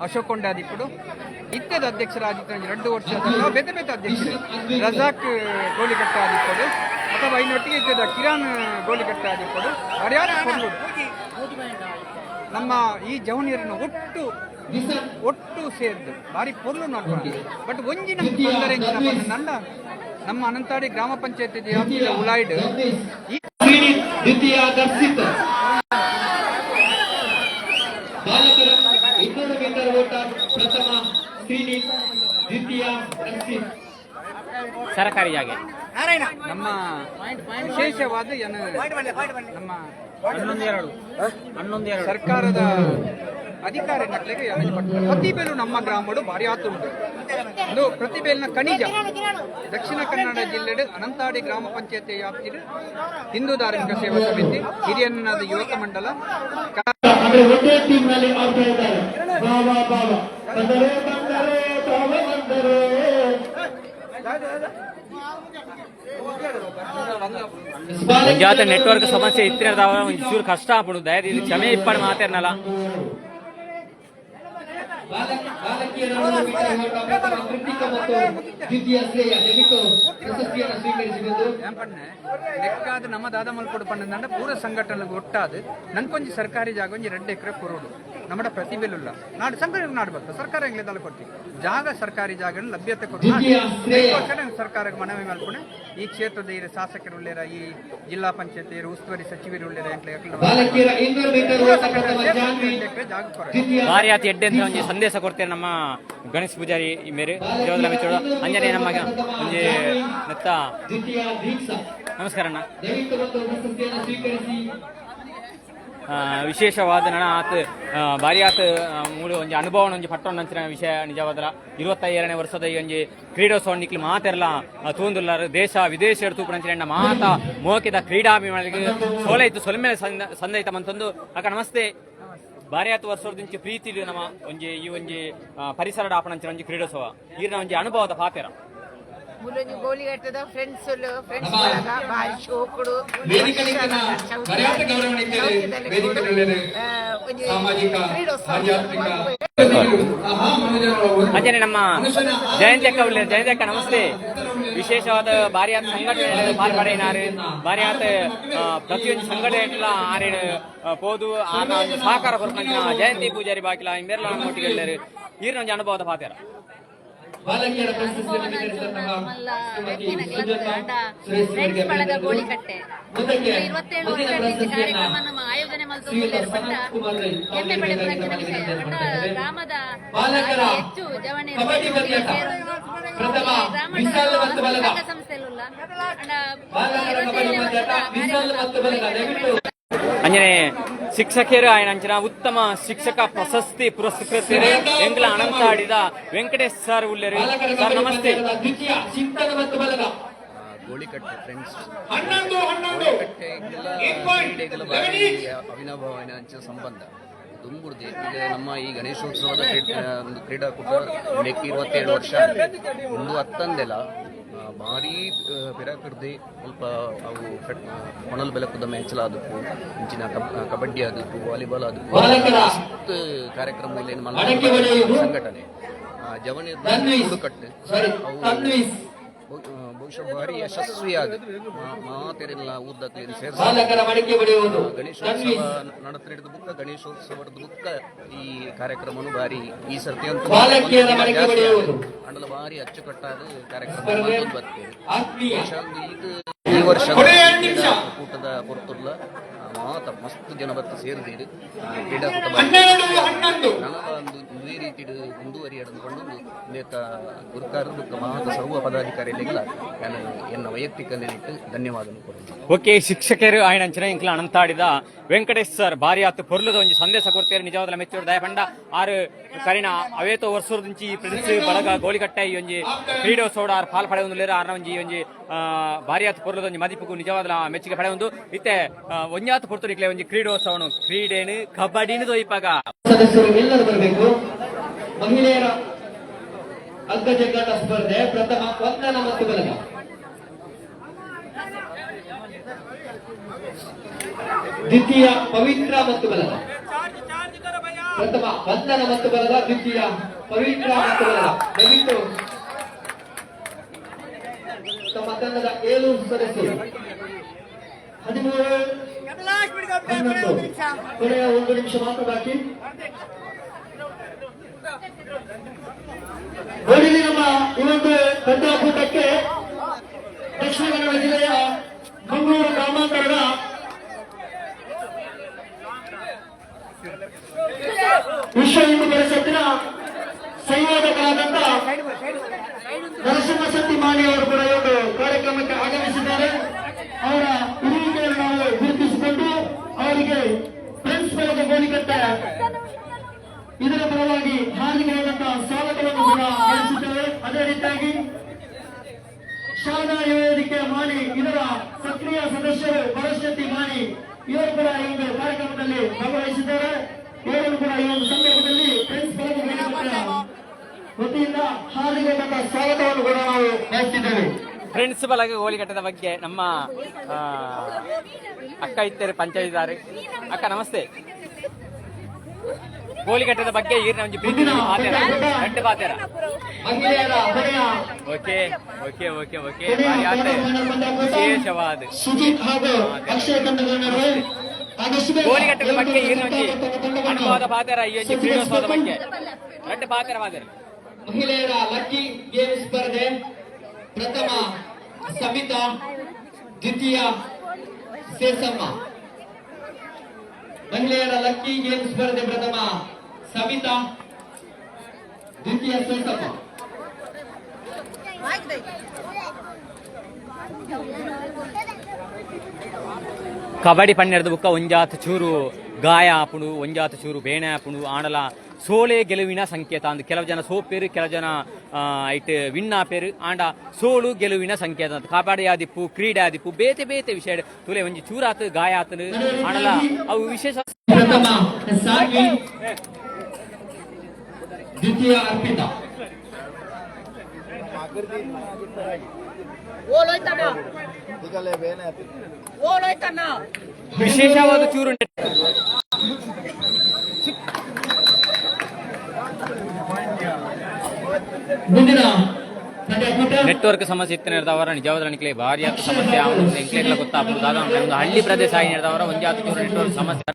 ಅಶೋಕ್ ಕೊಂಡಾದಿಪ್ಪಡು ಇತ್ಯದ ಅಧ್ಯಕ್ಷರಾದಿತ್ಯನ 2 ವರ್ಷದ ಬೇತೆ ಬೇತೆ ಅಧ್ಯಕ್ಷರು ರಜಾಕ್ ಗೋಳಿಕಟ್ಟ ಆದಿಪ್ಪಡು ಅಥವಾ ಇನ್ನೊಟ್ಟಿಗೆ ಇದ್ದದ ಕಿರಾನ್ ಗೋಳಿಕಟ್ಟ ಆದಿಪ್ಪಡು ಅರ್ಯಾರು ಕೊಡ್ಲು ನಮ್ಮ ಈ ಜವನಿಯರನ್ನು ಒಟ್ಟು ಸೇರಿದ್ದು ಭಾರಿ ಪೊರ್ಲು ನೋಡ್ಕೊಂಡು ಬಟ್ ಒಂಜಿ ನಮ್ಗೆ ತೊಂದರೆ ನಂಡ ನಮ್ಮ ಅನಂತಾಡಿ ಗ್ರಾಮ ಪಂಚಾಯತ್ ಉಲಾಯ್ಡ್ ದ್ವಿತೀಯ ದರ್ಶಿತ ಬಾಲಕರ 200 ಮೀಟರ್ ಓಟ ಪ್ರಥಮ ಶ್ರೀನಿತ್ ದ್ವಿತೀಯ ದರ್ಶಿತ್ ಸರಕಾರಿ ಜಾಗೆ ನಮ್ಮ ವಿಶೇಷವಾದ ನಮ್ಮ 11 ಸರ್ಕಾರದ ಅಧಿಕಾರಿ ನಕ್ಲೆಗೆ ಪ್ರತಿಭೆಲು ನಮ್ಮ ಗ್ರಾಮಡು ಭಾರಿ ಆತುಂಟು ಇದು ಪ್ರತಿಭೆಲಿನ ಖನಿಜ ದಕ್ಷಿಣ ಕನ್ನಡ ಜಿಲ್ಲೆಡು ಅನಂತಾಡಿ ಗ್ರಾಮ ಪಂಚಾಯತ್ ವ್ಯಾಪ್ತಿಡು ಹಿಂದೂ ಧಾರ್ಮಿಕ ಸೇವಾ ಸಮಿತಿ ಹಿರಿಯನ್ನದ ಯುವಕ ಮಂಡಲ ಒಂದೇ ಟೀಮ್ ನಲ್ಲಿ ಆಡ್ತಾ ಇದ್ದಾರೆ. ಮುಂಜಾತ ನೆಟ್ವರ್ಕ್ ಸಮಸ್ಯೆ ಇತ್ತಿರದಾವ ಒಂಚೂರು ಕಷ್ಟ ಆಗ್ಬಿಡು ದಯದಿ ಕ್ಷಮೆ ಇಪ್ಪಡು ಮಾತೇರ್ನಲ್ಲ ಬಾಲಕಿಯರ 100 ಮೀಟರ್ ಓಟ ಪ್ರಥಮ ಕೃತಿಕ ಮತ್ತು ದ್ವಿತೀಯ ಶ್ರೇಯ ದಯವಿಟ್ಟು ಪ್ರಶಸ್ತಿಯನ್ನು ಸ್ವೀಕರಿಸಿದ್ದು ಲೆಕ್ಕಾದ ನಮ್ಮ ದಾದ ಮಲ್ಕೊಡು ಪಂಡ ಪೂರ ಸಂಘಟನೆಗೆ ಒಟ್ಟಾದ ನನ್ಕೊಂಜಿ ಸರ್ಕಾರಿ ಜಾಗ ಒಂಜಿ 2 ಎಕರೆ ಕೊರೋಡು നമ്മുടെ പ്രതിഭയിലുള്ള നാട് സംഘടನೆ ನಾಡಬೇಕು ಸರ್ಕಾರ ಎಂಗ್ಲೆದಲ್ಲ ಕೊಡ್ತಿ ಜಾಗ ಸರ್ಕಾರಿ ಜಾಗ ಲಭ್ಯತೆ ಕೊಟ್ಟು ಸರ್ಕಾರ ಮನವಿ ಮಾಡ್ಕೊಂಡು ಈ ಕ್ಷೇತ್ರದ ಈ ಶಾಸಕರುಳ್ಳೇರ ಈ ಜಿಲ್ಲಾ ಪಂಚಾಯತ್ ಉಸ್ತುವಾರಿ ಸಚಿವರುಳ್ಳೇರ ಜಾಗ ಭಾರಿ ಆತಿ ಎಡ್ಡೆ ಅಂತ ಒಂದು ಸಂದೇಶ ಕೊಡ್ತೇನೆ ನಮ್ಮ ಗಣೇಶ್ ಪೂಜಾರಿ ಮೇರೆ ದೇವದ ಮೆಚ್ಚೋಡ ಅಂಜನೇ ನಮ್ಮ ಒಂಜಿ ನೆತ್ತ ನಮಸ್ಕಾರ ಅಣ್ಣ ವಿಶೇಷವಾದ ನಣ ಆತ ಭಾರಿ ಆತ ಮೂಲ ಒಂಜಿ ಅನುಭವ ಒಂಜಿ ಪಟ್ಟೊಂಡು ಅಂಚಿನ ವಿಷಯ ನಿಜವಾದ್ರ 25ನೇ ವರ್ಷದ ಈ ಒಂಜಿ ಕ್ರೀಡೋತ್ಸವ ನಿಕ್ಲಿ ಮಾತೆಲ್ಲ ತೂಂದುಲ್ಲಾರು ದೇಶ ವಿದೇಶ ತೂಪುನಂಚಿನ ಮಾತ ಮೋಕಿದ ಕ್ರೀಡಾಭಿಮಾನಿಗೆ ಸೋಲೆ ಇತ್ತು ಸೊಲ್ಮೇಲೆ ಸಂದೈತ ಮಂತೊಂದು ಅಕ್ಕ ನಮಸ್ತೆ ಭಾರಿ ಆತ ವರ್ಷದಿಂದ ಪ್ರೀತಿ ನಮ್ಮ ಒಂಜಿ ಈ ಒಂಜಿ ಪರಿಸರ ಆಪಣಂಚಿನ ಒಂಜಿ ಕ್ರೀಡೋತ್ಸವ ಈರಿನ ಒಂಜಿ ಅನುಭವದ ಪಾತೆರ ಮುಲೊಂಜಿ ಗೋಳಿಗಟ್ಟದ ಫ್ರೆಂಡ್ಸ್ ಬಳಗ ಬಾರಿ ಶೋಕುಡು ಅಂಜನೆ ನಮ್ಮ ಜಯಂತಕ್ಕ ಜಯಂತಕ್ಕ ನಮಸ್ತೆ ವಿಶೇಷವಾದ ಭಾರಿ ಆತ ಸಂಘಟನೆ ಪಾಲ್ಪಡೆಯಿನಾರು ಭಾರಿ ಆತ ಪ್ರತಿಯೊಂದು ಸಂಘಟನೆ ಆರೇನು ಪೋದು ಆನ ಸಹಕಾರ ಕೊಡ್ಕೊಂಡ ಜಯಂತಿ ಪೂಜಾರಿ ಬಾಕಿಲ ಮೇರ್ಲ ನಮ್ಮೊಟ್ಟಿಗೆ ಎಲ್ಲರು ಈರಿನ ಒಂಜಿ ಅನುಭವದ ಪಾತೆರ ಬಳಗ ಗೋಳಿಕಟ್ಟೆ 27 ವರ್ಷದಿಂದ ಕಾರ್ಯಕ್ರಮ ನಮ್ಮ ಆಯೋಜನೆ ಹೆಮ್ಮೆ ಪಡೆಯುವಂತಹ ವಿಷಯ ಗ್ರಾಮದ ಹೆಚ್ಚು ಜವಣಿ ಗ್ರಾಮದ ಸಂಸ್ಥೆಯಲ್ಲ ಅಂಜನೆ ಶಿಕ್ಷಕರು ఆయన ಅಂಚಿನ ಉತ್ತಮ ಶಿಕ್ಷಕ ಪ್ರಶಸ್ತಿ ಪುರಸ್ಕೃತರು ಎಂಗ್ಲ ಅನಂತಾಡಿದ ವೆಂಕಟೇಶ್ ಸರ್ ಉಳ್ಳರು ಸರ್ ನಮಸ್ತೆ ಗೋಳಿಕಟ್ಟೆ ಫ್ರೆಂಡ್ಸ್ ಗೋಳಿಕಟ್ಟೆ ಕ್ರೀಡೆಗಳ ಬಾರಿ ಅವಿನಾಭಾವನ ಅಂಚಿನ ಸಂಬಂಧ ದುಂಬುರ್ದೆ ಈಗ ನಮ್ಮ ಈ ಗಣೇಶೋತ್ಸವದ ಒಂದು ಕ್ರೀಡಾಕೂಟ 27 ವರ್ಷ ಒಂದು ಹತ್ತಂದೆಲ್ಲ ಭಾರಿ ಪೆರಾಕರ್ದೆ ಸ್ವಲ್ಪ ಅವು ಕೊಣಲ್ ಬೆಳಕದ ಮ್ಯಾಚ್ಲ ಆದಕ್ಕೂ ಇಂಚಿನ ಕಬಡ್ಡಿ ಆದಕ್ಕೂ ವಾಲಿಬಾಲ್ ಆದಕ್ಕೂ ಕಾರ್ಯಕ್ರಮದಲ್ಲಿ ಸಂಘಟನೆ ಜವನಿ ಹುಡುಕಟ್ಟು ಅವು ಬಹುಶಃ ಭಾರಿ ಯಶಸ್ವಿಯಾದ ಮಾತೆರೆಲ್ಲ ಊರ್ದಕ್ಕೆ ಗಣೇಶೋತ್ಸವ ನಡೆದ ಬುಕ್ಕ ಗಣೇಶೋತ್ಸವದ ಬುಕ್ಕ ಈ ಕಾರ್ಯಕ್ರಮನು ಭಾರಿ ಈ ಸರ್ತಿ ಅಂತೂ ಅಂಡಲ ಭಾರಿ ಅಚ್ಚುಕಟ್ಟಾದ ಕಾರ್ಯಕ್ರಮ ಬರ್ತೇವೆ ಈ ವರ್ಷ ಕೂಟದ ಪೊರ್ತುಲ್ಲ ಮಾತ ಮಸ್ತ್ ಜನ ಬತ್ತ ಸೇರಿದೀರು ಕ್ರೀಡಾಕೂಟ ನನಗೊಂದು ಇದೇ ರೀತಿ ಮುಂದುವರಿಯಡಂದುಕೊಂಡು ನೇತ ಗುರುಕಾರರು ಮಾತ ಸರ್ವ ಪದಾಧಿಕಾರಿಗಳಿಗೆಲ್ಲ ನಾನು ಎನ್ನ ವೈಯಕ್ತಿಕ ನೆನಪು ಧನ್ಯವಾದ ಓಕೆ ಶಿಕ್ಷಕರು ఆయన ಅಂಚನೆ ಇಂಕ್ಲ ಅನಂತಾಡಿದ ವೆಂಕಟೇಶ್ ಸರ್ ಭಾರಿ ಆತು ಪೊರ್ಲದ ಒಂಜಿ ಸಂದೇಶ ಕೊಡ್ತೇವೆ ನಿಜವಾದ ಮೆಚ್ಚೂರು ದಯಪಂಡ ಆರು ಕರಿನ ಅವೇತೋ ವರ್ಷದಿಂಚಿ ಫ್ರೆಂಡ್ಸ್ ಬಳಗ ಗೋಳಿಕಟ್ಟೆ ಈ ಒಂಜಿ ಕ್ರೀಡೋತ್ಸವ ಆರು ಪಾಲ್ ಪಡೆ ಒಂದು ಆರ್ನ ಒಂಜಿ ಒಂಜಿ ಭಾರಿ ಆತು ಪೊರ್ಲದ ಒಂಜಿ ಮದಿಪು ನಿಜವಾದ ಮೆಚ್ಚುಗೆ ಪಡೆ ಒಂದು ಇತ್ತೆ ಒಂಜಾತು ಪೊರ್ತು ನಿಕ್ಲೆ ಒಂಜಿ ಕ್ರೀಡೋತ್ಸವನು ಕ್ರೀಡೆನು ಕಬಡ್ಡಿನು ದೊಯ್ಪಾಗ ಸದಸ್ಯರು ಎಲ್ಲರೂ ಬರಬೇಕು ಮಹಿಳೆಯರ ಹಗ್ಗ ಜಗ್ಗಾಟ ಸ್ಪರ್ಧೆ ಪ್ರಥಮ ವಂದನ ಮತ್ತು ಬಳಗ ದ್ವಿತೀಯ ಪವಿತ್ರ ಮತ್ತು ಬಳಗ ಪ್ರಥಮ ವಂದನ ಮತ್ತು ಬಳಗ ದ್ವಿತೀಯ ಪವಿತ್ರ ಮತ್ತು ಬಳಗ ದಯವಿಟ್ಟು ತಮ್ಮ ತಂಡದ 7 ಸದಸ್ಯರು 13 ಕೊನೆಯ 1 ನಿಮಿಷ ಮಾತ್ರ ಬಾಕಿ ನೋಡಿಲಿ ನಮ್ಮ ಈ ಒಂದು ಕ್ರೀಡಾಕೂಟಕ್ಕೆ ದಕ್ಷಿಣ ಕನ್ನಡ ಜಿಲ್ಲೆಯ ಮಂಗಳೂರು ಗ್ರಾಮಾಂತರದ ವಿಶ್ವ ಹಿಂದೂ ಪರಿಷತ್ತಿನ ಸಂಯೋಜಕರಾದಂತ ನರಸಿಂಹಶೆಟ್ಟಿ ಮಾಣಿ ಅವರು ಕೂಡ ಈ ಒಂದು ಕಾರ್ಯಕ್ರಮಕ್ಕೆ ಆಗಮಿಸಿದ್ದಾರೆ. ಅವರ ಇರುವಿಕೆಯನ್ನು ನಾವು ಗುರುತಿಸಿಕೊಂಡು ಅವರಿಗೆ ಫ್ರೆಂಡ್ಸ್ ಬಳಗ ಗೋಳಿಕಟ್ಟೆ ಇದರ ಪರವಾಗಿ ಹಾರ್ದಿಕವಾದಂತಹ ಸ್ವಾಗತವನ್ನು ಕೂಡ ಬಯಸಿದ್ದೇವೆ. ಅದೇ ರೀತಿಯಾಗಿ ಶಾಲಾ ವೇದಿಕೆ ಮಾಣಿ ಇದರ ಸಕ್ರಿಯ ಸದಸ್ಯರು ಭರಶೆಟ್ಟಿ ಮಾಣಿ ಇವರು ಕೂಡ ಈ ಒಂದು ಕಾರ್ಯಕ್ರಮದಲ್ಲಿ ಭಾಗವಹಿಸಿದ್ದಾರೆ. ಇವರನ್ನು ಕೂಡ ಈ ಒಂದು ಸಂದರ್ಭದಲ್ಲಿ ಫ್ರೆಂಡ್ಸ್ ಬಳಗ ವತಿಯಿಂದ ಹಾರ್ದಿಕವಾದಂತಹ ಸ್ವಾಗತವನ್ನು ಕೂಡ ನಾವು ಬಯಸಿದ್ದೇವೆ. ಫ್ರೆಂಡ್ಸ್ ಬಳಗ ಗೋಳಿಕಟ್ಟದ ಬಗ್ಗೆ ನಮ್ಮ ಅಕ್ಕ ಇದ್ದಾರೆ ಪಂಚಾಯಿತಿದಾರೆ. ಅಕ್ಕ ನಮಸ್ತೆ. ಗೋಳಿಕಟ್ಟದ ಬಗ್ಗೆ ಈರಿನ ಒಂದು ಪ್ರೀತಿ ಗಂಟೆ ಪಾತೆರ ಓಕೆ ಓಕೆ ಓಕೆ ಓಕೆ ವಿಶೇಷವಾದ ಸುಜಿತ್ ಹಾಗೂ ಅಕ್ಷಯ ಕಂದಗಣ್ಣರು ಗೋಲಿಗಟ್ಟದ ಬಗ್ಗೆ ಏನೊಂಜಿ ಅನುವಾದ ಪಾತ್ರ ಈ ಒಂಜಿ ಕ್ರೀಡೋತ್ಸವದ ಬಗ್ಗೆ ಎರಡು ಪಾತ್ರವಾದರು. ಮಹಿಳೆಯರ ಲಕ್ಕಿ ಗೇಮ್ ಸ್ಪರ್ಧೆ ಪ್ರಥಮ ಸಮಿತಾ, ದ್ವಿತೀಯ ಸೇಸಮ್ಮ. ಮಹಿಳೆಯರ ಲಕ್ಕಿ ಗೇಮ್ ಸ್ಪರ್ಧೆ ಪ್ರಥಮ ಸಮಿತಾ, ದ್ವಿತೀಯ ಸೇಸಮ್ಮ. ಕಬಡ್ಡಿ ಪನ್ನೆರಡು ಬುಕ್ಕ ಒಂಜಾತ್ ಚೂರು ಗಾಯ ಆಪುಂಡು, ಒಂಜಾತ್ ಚೂರು ಬೇಣೆ ಆಪುಂಡು. ಆಂಡಲ ಸೋಲೆ ಗೆಲುವಿನ ಸಂಕೇತ ಅಂದ್ ಕೆಲವು ಜನ ಸೋಪೇರು, ಕೆಲವು ಜನ ಐಟ್ ವಿನ್ ಆಪೇರು. ಆಂಡ ಸೋಲು ಗೆಲುವಿನ ಸಂಕೇತ ಅಂತ ಕಬಡ್ಡಿ ಆದಿಪ್ಪು, ಕ್ರೀಡೆ ಆದಿಪ್ಪು, ಬೇತೆ ಬೇತೆ ವಿಷಯ ತುಲೆ ಒಂಜಿ ಚೂರಾತ್ ಗಾಯ ಆತನು ಆಂಡಲ ಅವು ವಿಶೇಷ. ಪ್ರಥಮ ಸಾಗಿ, ದ್ವಿತೀಯ ಅರ್ಪಿತಾ. ವಿಶೇಷವಾದ ಚೂರು ಮುಂದಿನ ನೆಟ್ವರ್ಕ್ ಸಮಸ್ಯೆ ಇತ್ತು ನಡೆದವರ ನಿಜವಾದ ಅಣಿಕೆ ಭಾರಿ ಆತ ಸಮಸ್ಯೆ ಅವನು ಎಂಕ್ಲೆಲ್ಲ ಗೊತ್ತಾಗ್ಬೋದು. ಅದು ಒಂದು ಹಳ್ಳಿ ಪ್ರದೇಶ ಆಗಿ ನಡೆದವರ ಒಂದೇ ಆತ ಚೂರು ನೆಟ್ವರ್ಕ್ ಸಮಸ್ಯೆ.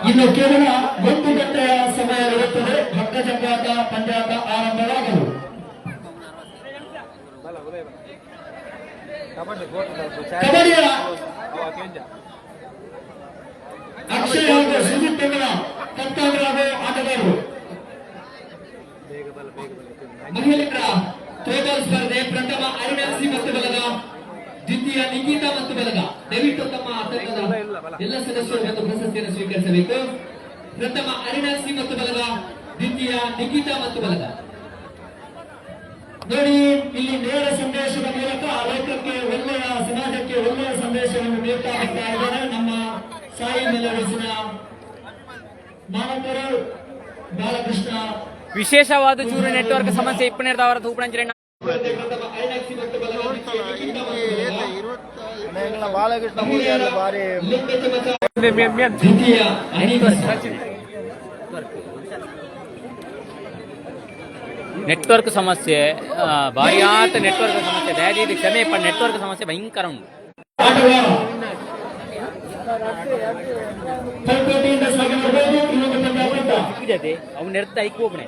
ಇನ್ನು ಕೇವಲ 1 ಗಂಟೆಯ ಸಮಯವಿರುತ್ತದೆ. ಭಕ್ತ ಜಂಗಾಟ ಪಂದ್ಯಾಟ ಆರಂಭವಾಗಲು. ಕಬಡ್ಡಿಯ ಅಕ್ಷಯ್ ಹಾಗೂ ಸುಜಿತ್ ತಂಗಡ ಕರ್ತಾವರಾದ ಆಟಗಾರರು. ಮಹಿಳೆಯರ ಥ್ರೋಬಾಲ್ ಸ್ಪರ್ಧೆ ಪ್ರಥಮ ಅರುಣಾಸಿ ಮತ್ತು ಬಲಗ, ದ್ವಿತೀಯ ನಿಖಿತಾ ಮತ್ತು ಬಲಗ. ದಯವಿಟ್ಟು ತಮ್ಮ ತಂಡದ ಎಲ್ಲ ಸದಸ್ಯರು ಒಂದು ಪ್ರಶಸ್ತಿಯನ್ನು ಸ್ವೀಕರಿಸಬೇಕು. ಪ್ರಥಮ ಅರುಣಾಸಿ ಮತ್ತು ಬಲಗ, ದ್ವಿತೀಯ ನಿಖಿತಾ ಮತ್ತು ಬಲಗ. ನೋಡಿ, ಇಲ್ಲಿ ನೇರ ಸಂದೇಶದ ಮೂಲಕ ಲೋಕಕ್ಕೆ ಒಳ್ಳೆಯ, ಸಮಾಜಕ್ಕೆ ಒಳ್ಳೆಯ ಸಂದೇಶವನ್ನು ನೀಡ್ತಾ ಬರ್ತಾ ಇದ್ದಾರೆ ನಮ್ಮ ಸಾಯಿ ಮೆಲೋಡಿಸಿನ ಮಾನಕರು ಬಾಲಕೃಷ್ಣ. ವಿಶೇಷವಾದ ಚೂರು ನೆಟ್ವರ್ಕ್ ಸಮಸ್ಯೆ ಇಪ್ಪು ನಡೆದವರ ತೂಪಣಂಚಿರಣ್ಣ ನೆಟ್ವರ್ಕ್ ಸಮಸ್ಯೆ ಭಾರಿ ಆತ. ನೆಟ್ವರ್ಕ್ ಸಮಸ್ಯೆ ದಯವಿಟ್ಟು ಕ್ಷಮೆ ಪಡ. ನೆಟ್ವರ್ಕ್ ಸಮಸ್ಯೆ ಭಯಂಕರ ಉಂಟು. ಅವು ನೆಡ್ತಾ ಇಕ್ಕೋಪಣೆ.